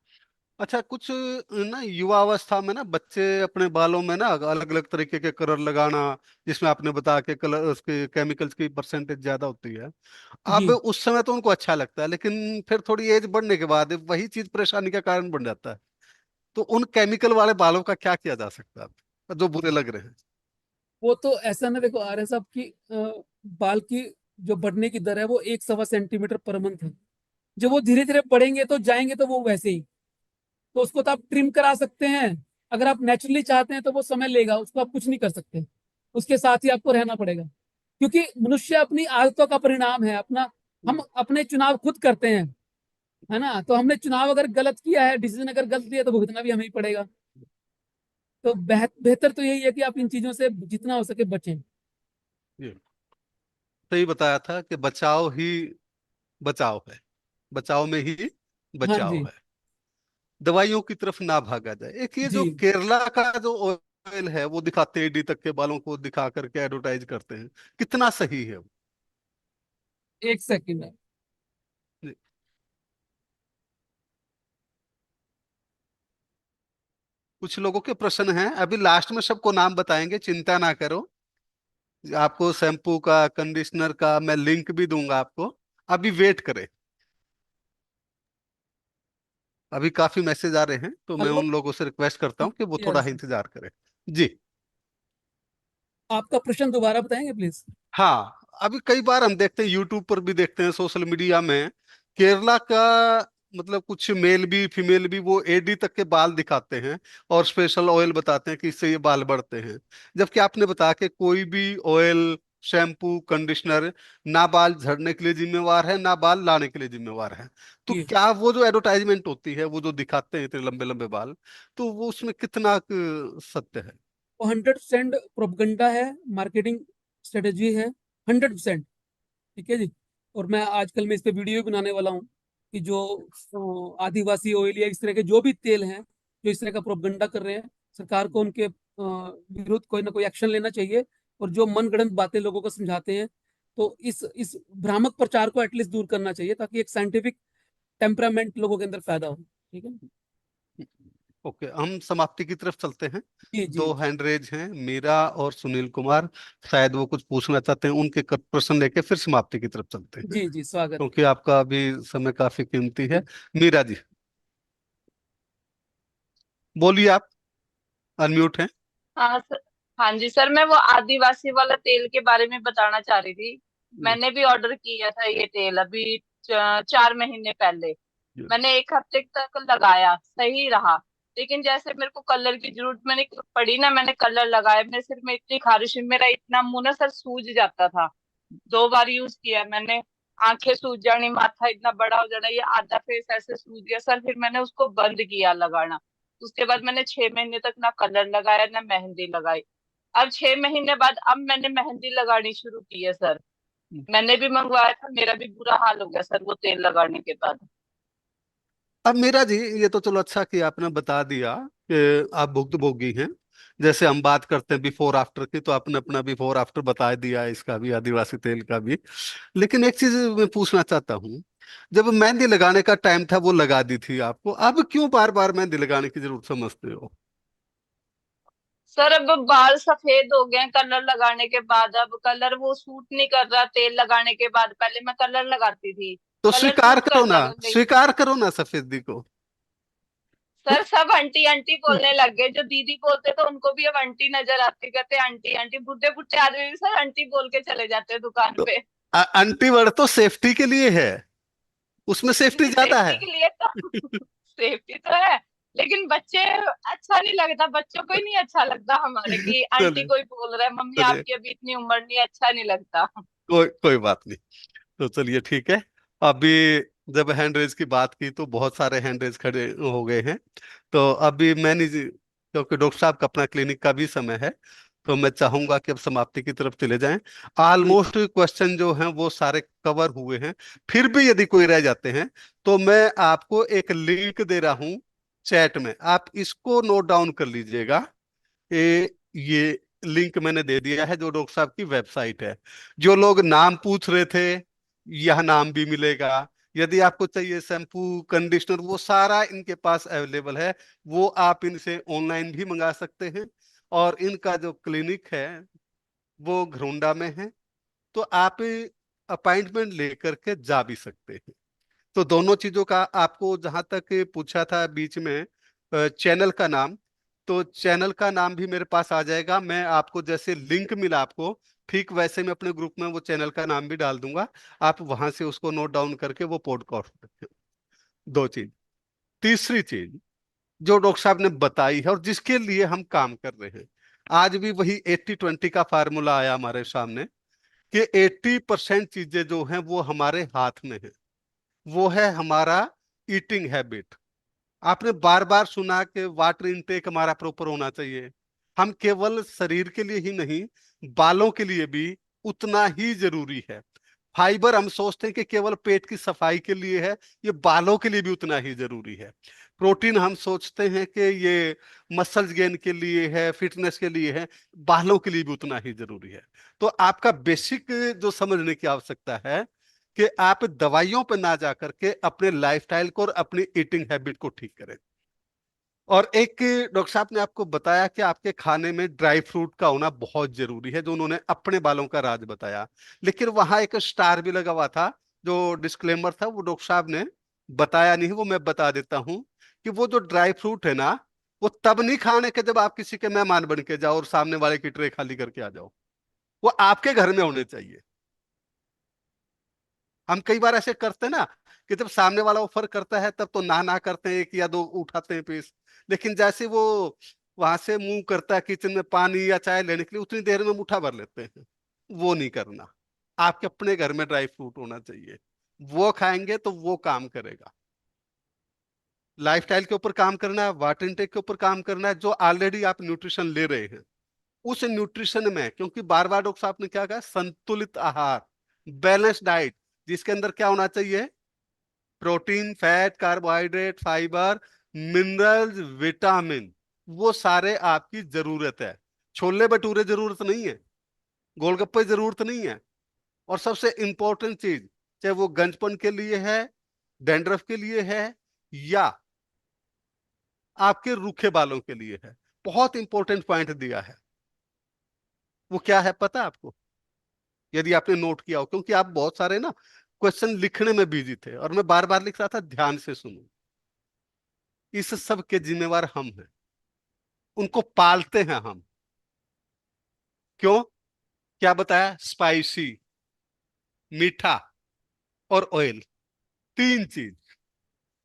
अच्छा, कुछ ना युवा अवस्था में ना बच्चे अपने बालों में ना अलग अलग तरीके के कलर लगाना, जिसमें आपने बताया कि कलर उसके केमिकल्स की परसेंटेज ज्यादा होती है। अब जी। उस समय तो उनको अच्छा लगता है, लेकिन फिर थोड़ी एज बढ़ने के बाद वही चीज परेशानी का कारण बन जाता है। तो उन केमिकल वाले बालों का क्या किया जा सकता है जो बुरे लग रहे हैं? वो तो ऐसा ना, देखो आर एस साहब की बाल की जो बढ़ने की दर है वो 1 सवा सेंटीमीटर पर मंथ है। जब वो धीरे धीरे बढ़ेंगे तो जाएंगे तो वो वैसे ही। तो उसको तो आप ट्रिम करा सकते हैं, अगर आप नेचुरली चाहते हैं तो वो समय लेगा, उसको आप कुछ नहीं कर सकते। उसके साथ ही आपको रहना पड़ेगा, क्योंकि मनुष्य अपनी आदतों का परिणाम है अपना। हम अपने चुनाव खुद करते हैं, है ना। तो हमने चुनाव अगर गलत किया है, डिसीजन अगर गलत लिया, तो भुगतना भी हमें ही पड़ेगा। तो बेहतर तो यही है कि आप इन चीजों से जितना हो सके बचें। ये सही बताया था कि बचाव ही बचाव है, बचाव में ही हाँ बचाव जी। है। दवाइयों की तरफ ना भागा जाए। एक ये जो जी। केरला का जो ऑयल है वो दिखाते हैं, एडी तक के बालों को दिखा करके एडवर्टाइज करते हैं, कितना सही है वो? 1 सेकंड है। कुछ लोगों के प्रश्न हैं, अभी लास्ट में सबको नाम बताएंगे, चिंता ना करो। आपको शैम्पू का, कंडीशनर का मैं लिंक भी दूंगा आपको, अभी वेट करें। अभी काफी मैसेज आ रहे हैं, तो मैं हेलो। उन लोगों से रिक्वेस्ट करता हूँ कि वो थोड़ा यस, इंतजार करें। जी। आपका प्रश्न दोबारा बताएंगे प्लीज। हाँ, अभी कई बार हम देखते हैं, यूट्यूब पर भी देखते हैं, सोशल मीडिया में, केरला का मतलब कुछ मेल भी फीमेल भी वो एडी तक के बाल दिखाते हैं और स्पेशल ऑयल बताते हैं कि इससे ये बाल बढ़ते हैं। जबकि आपने बताया कि कोई भी ऑयल, शैम्पू, कंडीशनर ना बाल झड़ने के लिए जिम्मेवार है, ना बाल लाने के लिए जिम्मेवार है। तो जी, क्या वो जो एडवर्टाइजमेंट होती है, वो जो दिखाते हैं इतने लंबे लंबे बाल, तो वो उसमें कितना सत्य है? वो 100% प्रोपगंडा है, मार्केटिंग स्ट्रेटेजी है, 100%। ठीक है जी। और मैं आजकल में इस पे वीडियो भी बनाने वाला हूँ कि जो आदिवासी ऑयल या इस तरह के जो भी तेल हैं जो इस तरह का प्रोपगंडा कर रहे हैं, सरकार को उनके विरुद्ध कोई ना कोई एक्शन लेना चाहिए। और जो मनगढ़ंत बातें लोगों को समझाते हैं, तो इस भ्रामक प्रचार को एटलीस्ट दूर करना चाहिए, ताकि एक साइंटिफिक टेम्परामेंट लोगों के अंदर पैदा हो। ठीक है। ओके, हम समाप्ति की तरफ चलते हैं। जी जी दो हैंड रेज हैं, मीरा और सुनील कुमार, शायद वो कुछ पूछना चाहते हैं, उनके प्रश्न लेके फिर समाप्ति की तरफ चलते हैं, जी जी, स्वागत है। क्योंकि आपका अभी समय काफी कीमती है। मीरा जी, बोलिए, आप अनम्यूट हैं। हाँ सर। हाँ जी सर, मैं वो आदिवासी वाला तेल के बारे में बताना चाह रही थी। मैंने भी ऑर्डर किया था ये तेल अभी 4 महीने पहले। मैंने 1 हफ्ते तक लगाया, सही रहा। लेकिन जैसे मेरे को कलर की जरूरत मैंने पड़ी ना, मैंने कलर लगाया, मेरे सिर में इतनी खारिश हुई, मेरा इतना मुंह ना सर सूज जाता था। 2 बार यूज किया मैंने। आंखें सूज जानी, माथा इतना बड़ा हो जाना, ये आधा फेस ऐसे सूज गया सर। फिर मैंने उसको बंद किया लगाना। उसके बाद मैंने 6 महीने तक ना कलर लगाया ना मेहंदी लगाई। अब 6 महीने बाद अब मैंने मेहंदी लगानी शुरू की है सर। मैंने भी मंगवाया था, मेरा भी बुरा हाल हो गया सर वो तेल लगाने के बाद। अब मीरा जी, ये तो चलो अच्छा कि आपने बता दिया कि आप भुक्तभोगी हैं। जैसे हम बात करते हैं बिफोर आफ्टर की, तो आपने अपना बिफोर आफ्टर बता दिया, इसका भी, आदिवासी तेल का भी। लेकिन एक चीज मैं पूछना चाहता हूँ, जब मेहंदी लगाने का टाइम था वो लगा दी थी आपको, अब क्यों बार बार मेहंदी लगाने की जरूरत समझते हो? सर अब बाल सफेद हो गए कलर लगाने के बाद, अब कलर वो सूट नहीं कर रहा तेल लगाने के बाद। पहले मैं कलर लगाती थी, तो कलर स्वीकार सूट करो ना, करता। स्वीकार करो ना सफेदी को। सर सब आंटी आंटी बोलने लग गए, जो दीदी बोलते तो उनको भी अब आंटी नजर आती, कहते आंटी आंटी। बुढ़े बुढ़े आदमी भी सर आंटी बोल के चले जाते हैं दुकान तो पे। आंटी वर्ड तो सेफ्टी के लिए है, उसमें सेफ्टी नहीं, ज्यादा सेफ्टी है। के लिए तो सेफ्टी तो है, लेकिन बच्चे अच्छा नहीं लगता, बच्चों को ही नहीं अच्छा लगता हमारे कि आंटी चलिए, कोई बोल रहा है, मम्मी चलिए, आपकी अभी इतनी उम्र नहीं है, अच्छा नहीं लगता। कोई कोई बात नहीं। तो चलिए, ठीक है। अभी जब हैंड रेज की बात की तो बहुत सारे हैंड रेज खड़े हो गए हैं। तो अभी मैं नहीं क्योंकि डॉक्टर साहब का अपना क्लिनिक का भी समय है, तो मैं चाहूंगा कि अब समाप्ति की तरफ चले जाएं। जी ऑलमोस्ट क्वेश्चन जो हैं वो सारे कवर हुए हैं। फिर भी यदि कोई रह जाते हैं, तो मैं आपको एक लिंक दे रहा हूं चैट में, आप इसको नोट डाउन कर लीजिएगा। ये लिंक मैंने दे दिया है, जो डॉक्टर साहब की वेबसाइट है। जो लोग नाम पूछ रहे थे, यह नाम भी मिलेगा। यदि आपको चाहिए शैम्पू, कंडीशनर, वो सारा इनके पास अवेलेबल है। वो आप इनसे ऑनलाइन भी मंगा सकते हैं। और इनका जो क्लिनिक है वो घरोंडा में है, तो आप अपॉइंटमेंट लेकर के जा भी सकते हैं। तो दोनों चीजों का आपको, जहां तक पूछा था बीच में चैनल का नाम, तो चैनल का नाम भी मेरे पास आ जाएगा। मैं आपको जैसे लिंक मिला आपको, ठीक वैसे मैं अपने ग्रुप में वो चैनल का नाम भी डाल दूंगा। आप वहां से उसको नोट डाउन करके वो पॉडकास्ट देखें। दो चीज। तीसरी चीज जो डॉक्टर साहब ने बताई है और जिसके लिए हम काम कर रहे हैं, आज भी वही 80-20 का फार्मूला आया हमारे सामने, कि 80% चीजें जो हैं वो हमारे हाथ में है। वो है हमारा ईटिंग हैबिट। आपने बार बार सुना कि वाटर इनटेक हमारा प्रॉपर होना चाहिए। हम केवल शरीर के लिए ही नहीं, बालों के लिए भी उतना ही जरूरी है। फाइबर हम सोचते हैं कि केवल पेट की सफाई के लिए है, ये बालों के लिए भी उतना ही जरूरी है। प्रोटीन हम सोचते हैं कि ये मसल्स गेन के लिए है, फिटनेस के लिए है, बालों के लिए भी उतना ही जरूरी है। तो आपका बेसिक जो समझने की आवश्यकता है कि आप दवाइयों पर ना जा करके अपने लाइफस्टाइल को और अपनी ईटिंग हैबिट को ठीक करें। और एक डॉक्टर साहब ने आपको बताया कि आपके खाने में ड्राई फ्रूट का होना बहुत जरूरी है, जो उन्होंने अपने बालों का राज बताया। लेकिन वहां एक स्टार भी लगा हुआ था, जो डिस्क्लेमर था, वो डॉक्टर साहब ने बताया नहीं, वो मैं बता देता हूं कि वो जो ड्राई फ्रूट है ना, वो तब नहीं खाने के जब आप किसी के मेहमान बन के जाओ और सामने वाले की ट्रे खाली करके आ जाओ। वो आपके घर में होने चाहिए। हम कई बार ऐसे करते हैं ना कि जब सामने वाला ऑफर करता है तब तो ना ना करते हैं, एक या दो उठाते हैं पीस। लेकिन जैसे वो वहां से मुंह करता है किचन में पानी या चाय लेने के लिए, उतनी देर में मुठा भर लेते हैं। वो नहीं करना। आपके अपने घर में ड्राई फ्रूट होना चाहिए। वो खाएंगे तो वो काम करेगा। लाइफस्टाइल के ऊपर काम करना है, वाटर इनटेक के ऊपर काम करना है। जो ऑलरेडी आप न्यूट्रिशन ले रहे हैं उस न्यूट्रिशन में, क्योंकि बार बार डॉक्टर साहब ने क्या कहा, संतुलित आहार, बैलेंस डाइट, जिसके अंदर क्या होना चाहिए, protein, fat, carbohydrate, fibre, minerals, vitamin, वो सारे आपकी जरूरत है। छोले भटूरे जरूरत नहीं है, गोलगप्पे जरूरत नहीं है। और सबसे इंपॉर्टेंट चीज, चाहे वो गंजपन के लिए है, डैंड्रफ के लिए है, या आपके रूखे बालों के लिए है, बहुत इंपॉर्टेंट पॉइंट दिया है। वो क्या है पता है आपको, यदि आपने नोट किया हो, क्योंकि आप बहुत सारे ना क्वेश्चन लिखने में बिजी थे और मैं बार बार लिख रहा था, ध्यान से सुनो। इस सब के जिम्मेवार हम हैं, उनको पालते हैं हम। क्यों? क्या बताया, स्पाइसी, मीठा और ऑयल, तीन चीज।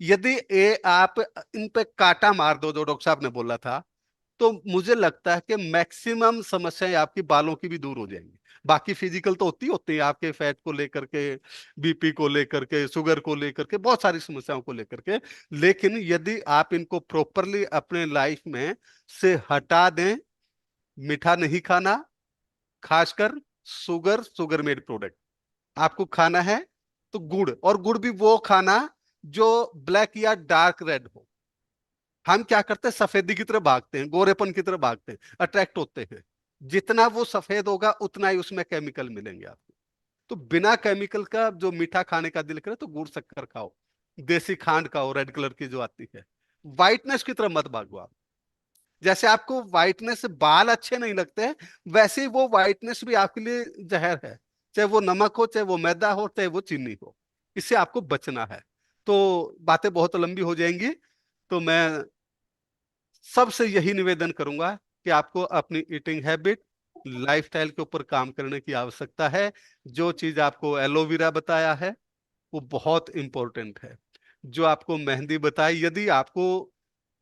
यदि ये आप इन पे काटा मार दो, जो डॉक्टर साहब ने बोला था, तो मुझे लगता है कि मैक्सिमम समस्याएं आपकी बालों की भी दूर हो जाएंगी। बाकी फिजिकल तो होती है आपके, फैट को लेकर के, बीपी को लेकर के, शुगर को लेकर के, बहुत सारी समस्याओं को लेकर के। लेकिन यदि आप इनको प्रॉपरली अपने लाइफ में से हटा दें, मीठा नहीं खाना, खासकर शुगर मेड प्रोडक्ट आपको खाना है, तो गुड़, और गुड़ भी वो खाना जो ब्लैक या डार्क रेड हो। हम क्या करते हैं, सफेदी की तरफ भागते हैं, गोरेपन की तरफ भागते हैं, अट्रैक्ट होते हैं। जितना वो सफेद होगा उतना ही उसमें केमिकल मिलेंगे आपको। तो बिना केमिकल का जो मीठा खाने का दिल करे तो गुड़ शक्कर खाओ, देसी खांड खाओ, रेड कलर की जो आती है। व्हाइटनेस की तरफ मत भागो आप। जैसे आपको व्हाइटनेस से बाल अच्छे नहीं लगते, वैसे ही वो व्हाइटनेस भी आपके लिए जहर है। चाहे वो नमक हो, चाहे वो मैदा हो, चाहे वो चीनी हो, इससे आपको बचना है। तो बातें बहुत लंबी हो जाएंगी, तो मैं सबसे यही निवेदन करूंगा कि आपको अपनी ईटिंग हैबिट, लाइफस्टाइल के ऊपर काम करने की आवश्यकता है। जो चीज आपको एलोवेरा बताया है वो बहुत इंपॉर्टेंट है। जो आपको मेहंदी बताई, यदि आपको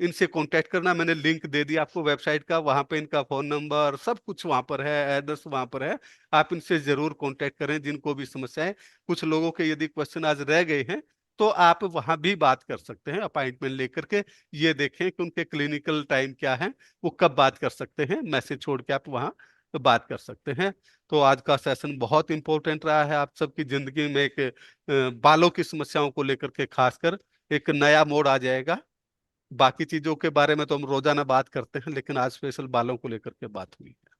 इनसे कांटेक्ट करना, मैंने लिंक दे दिया आपको वेबसाइट का, वहां पे इनका फोन नंबर सब कुछ वहां पर है, एड्रेस वहां पर है। आप इनसे जरूर कांटेक्ट करें जिनको भी समस्याएं। कुछ लोगों के यदि क्वेश्चन आज रह गए हैं तो आप वहां भी बात कर सकते हैं अपॉइंटमेंट लेकर के। ये देखें कि उनके क्लिनिकल टाइम क्या है, वो कब बात कर सकते हैं, मैसेज छोड़ के आप वहां तो बात कर सकते हैं। तो आज का सेशन बहुत इंपॉर्टेंट रहा है आप सबकी जिंदगी में। एक बालों की समस्याओं को लेकर के खासकर एक नया मोड़ आ जाएगा। बाकी चीजों के बारे में तो हम रोजाना बात करते हैं, लेकिन आज स्पेशल बालों को लेकर के बात हुई है।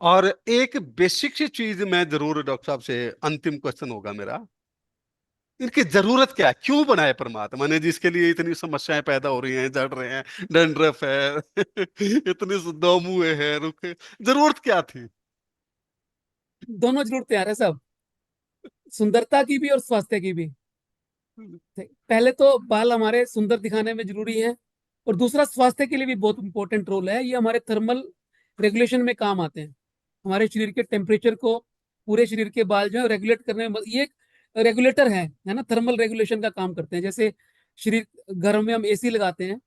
और एक बेसिक सी चीज मैं जरूर डॉक्टर साहब से, अंतिम क्वेश्चन होगा मेरा, इनकी जरूरत क्या है, क्यों बनाए परमात्मा ने, जिसके लिए इतनी समस्याएं पैदा हो रही हैं, जड़ रहे हैं, डंड्रफ है इतनी दो मुंह है, रुखे, जरूरत क्या थी? दोनों जरूरतें आ रहे सब, सुंदरता की भी और स्वास्थ्य की भी। पहले तो बाल हमारे सुंदर दिखाने में जरूरी है, और दूसरा स्वास्थ्य के लिए भी बहुत इंपॉर्टेंट रोल है। ये हमारे थर्मल रेगुलेशन में काम आते हैं। हमारे शरीर के टेम्परेचर को, पूरे शरीर के बाल जो है रेगुलेट करने में, ये एक रेगुलेटर है ना, थर्मल रेगुलेशन का काम करते हैं। जैसे शरीर, घर में हम एसी लगाते हैं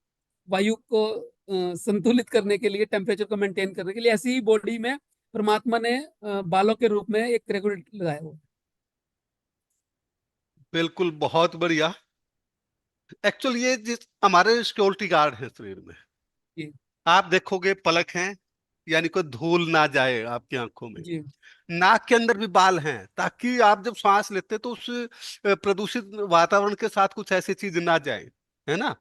वायु को संतुलित करने के लिए, टेम्परेचर को मेंटेन करने के लिए, ऐसी ही बॉडी में परमात्मा ने बालों के रूप में एक रेगुलेटर लगाया हुआ है। बिल्कुल, बहुत बढ़िया। एक्चुअली ये जिस हमारे सिक्योरिटी गार्ड है शरीर में, जी आप देखोगे पलक हैं, यानी कोई धूल ना जाए आपकी आंखों में। जी नाक के अंदर भी बाल हैं, ताकि आप जब सांस लेते तो उस प्रदूषित वातावरण के साथ कुछ ऐसी चीज ना जाए, है ना।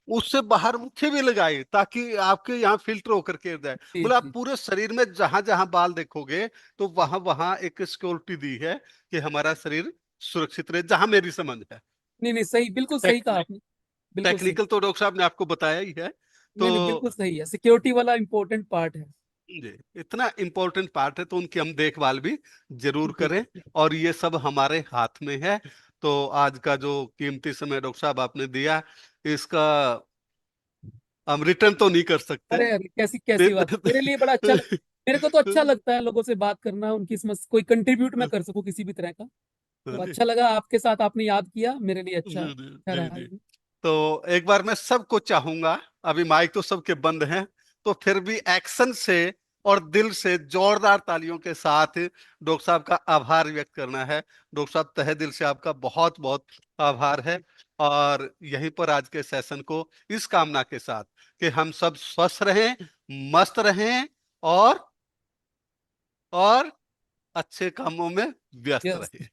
उससे बाहर मुख्य भी लगाए ताकि आपके यहाँ फिल्टर होकर के जाए। जी बोले आप जी। पूरे शरीर में जहां जहां बाल देखोगे तो वहां वहां एक सिक्योरिटी दी है कि हमारा शरीर सुरक्षित रहे, जहां मेरी समझ है। नहीं नहीं, सही, बिल्कुल सही कहा आपने, बिल्कुल सही। टेक्निकल तो डॉक्टर साहब ने आपको बताया ही है। तो नहीं नहीं, बिल्कुल सही है, सिक्योरिटी वाला इंपॉर्टेंट पार्ट है। जी, इतना इंपॉर्टेंट पार्ट है तो उनकी हम देखभाल भी जरूर जी करें। और ये सब हमारे हाथ में है। तो आज का जो कीमती समय डॉक्टर साहब आपने दिया, इसका हम रिटर्न तो नहीं कर सकते। अरे अरे, कैसी कैसी बात, मेरे लिए बड़ा अच्छा मेरे को तो अच्छा लगता है लोगों से बात करना, उनकी समस्या कोई कंट्रीब्यूट मैं कर सकूं किसी भी तरह का। तो अच्छा लगा आपके साथ, आपने याद किया, मेरे लिए अच्छा जी जी अच्छा जी रहा जी। ये। तो एक बार मैं सबको चाहूंगा, अभी माइक तो सबके बंद हैं, तो फिर भी एक्शन से और दिल से जोरदार तालियों के साथ डॉक्टर साहब का आभार व्यक्त करना है। डॉक्टर साहब, तहे दिल से आपका बहुत बहुत आभार है। और यहीं पर आज के सेशन को इस कामना के साथ कि हम सब स्वस्थ रहें, मस्त रहें, और अच्छे कामों में व्यस्त यस, रहें।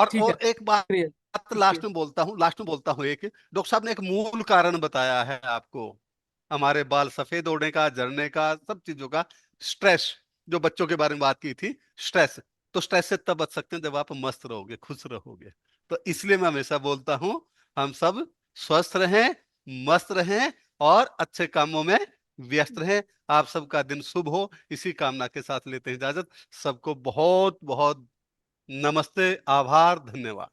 ठीक है, और एक बात शुक्रिया शुक्रिया। लास्ट में बोलता हूँ। एक डॉक्टर साहब ने एक मूल कारण बताया है आपको, हमारे बाल सफेद होने का, झड़ने का, सब चीजों का। स्ट्रेस, जो बच्चों के बारे में बात की थी, स्ट्रेस। तो स्ट्रेस से तब बच सकते हैं जब आप मस्त रहोगे, खुश रहोगे। तो इसलिए मैं हमेशा बोलता हूँ, हम सब स्वस्थ रहें, मस्त रहें, और अच्छे कामों में व्यस्त रहें। आप सबका दिन शुभ हो, इसी कामना के साथ लेते हैं इजाजत। सबको बहुत बहुत नमस्ते, आभार, धन्यवाद।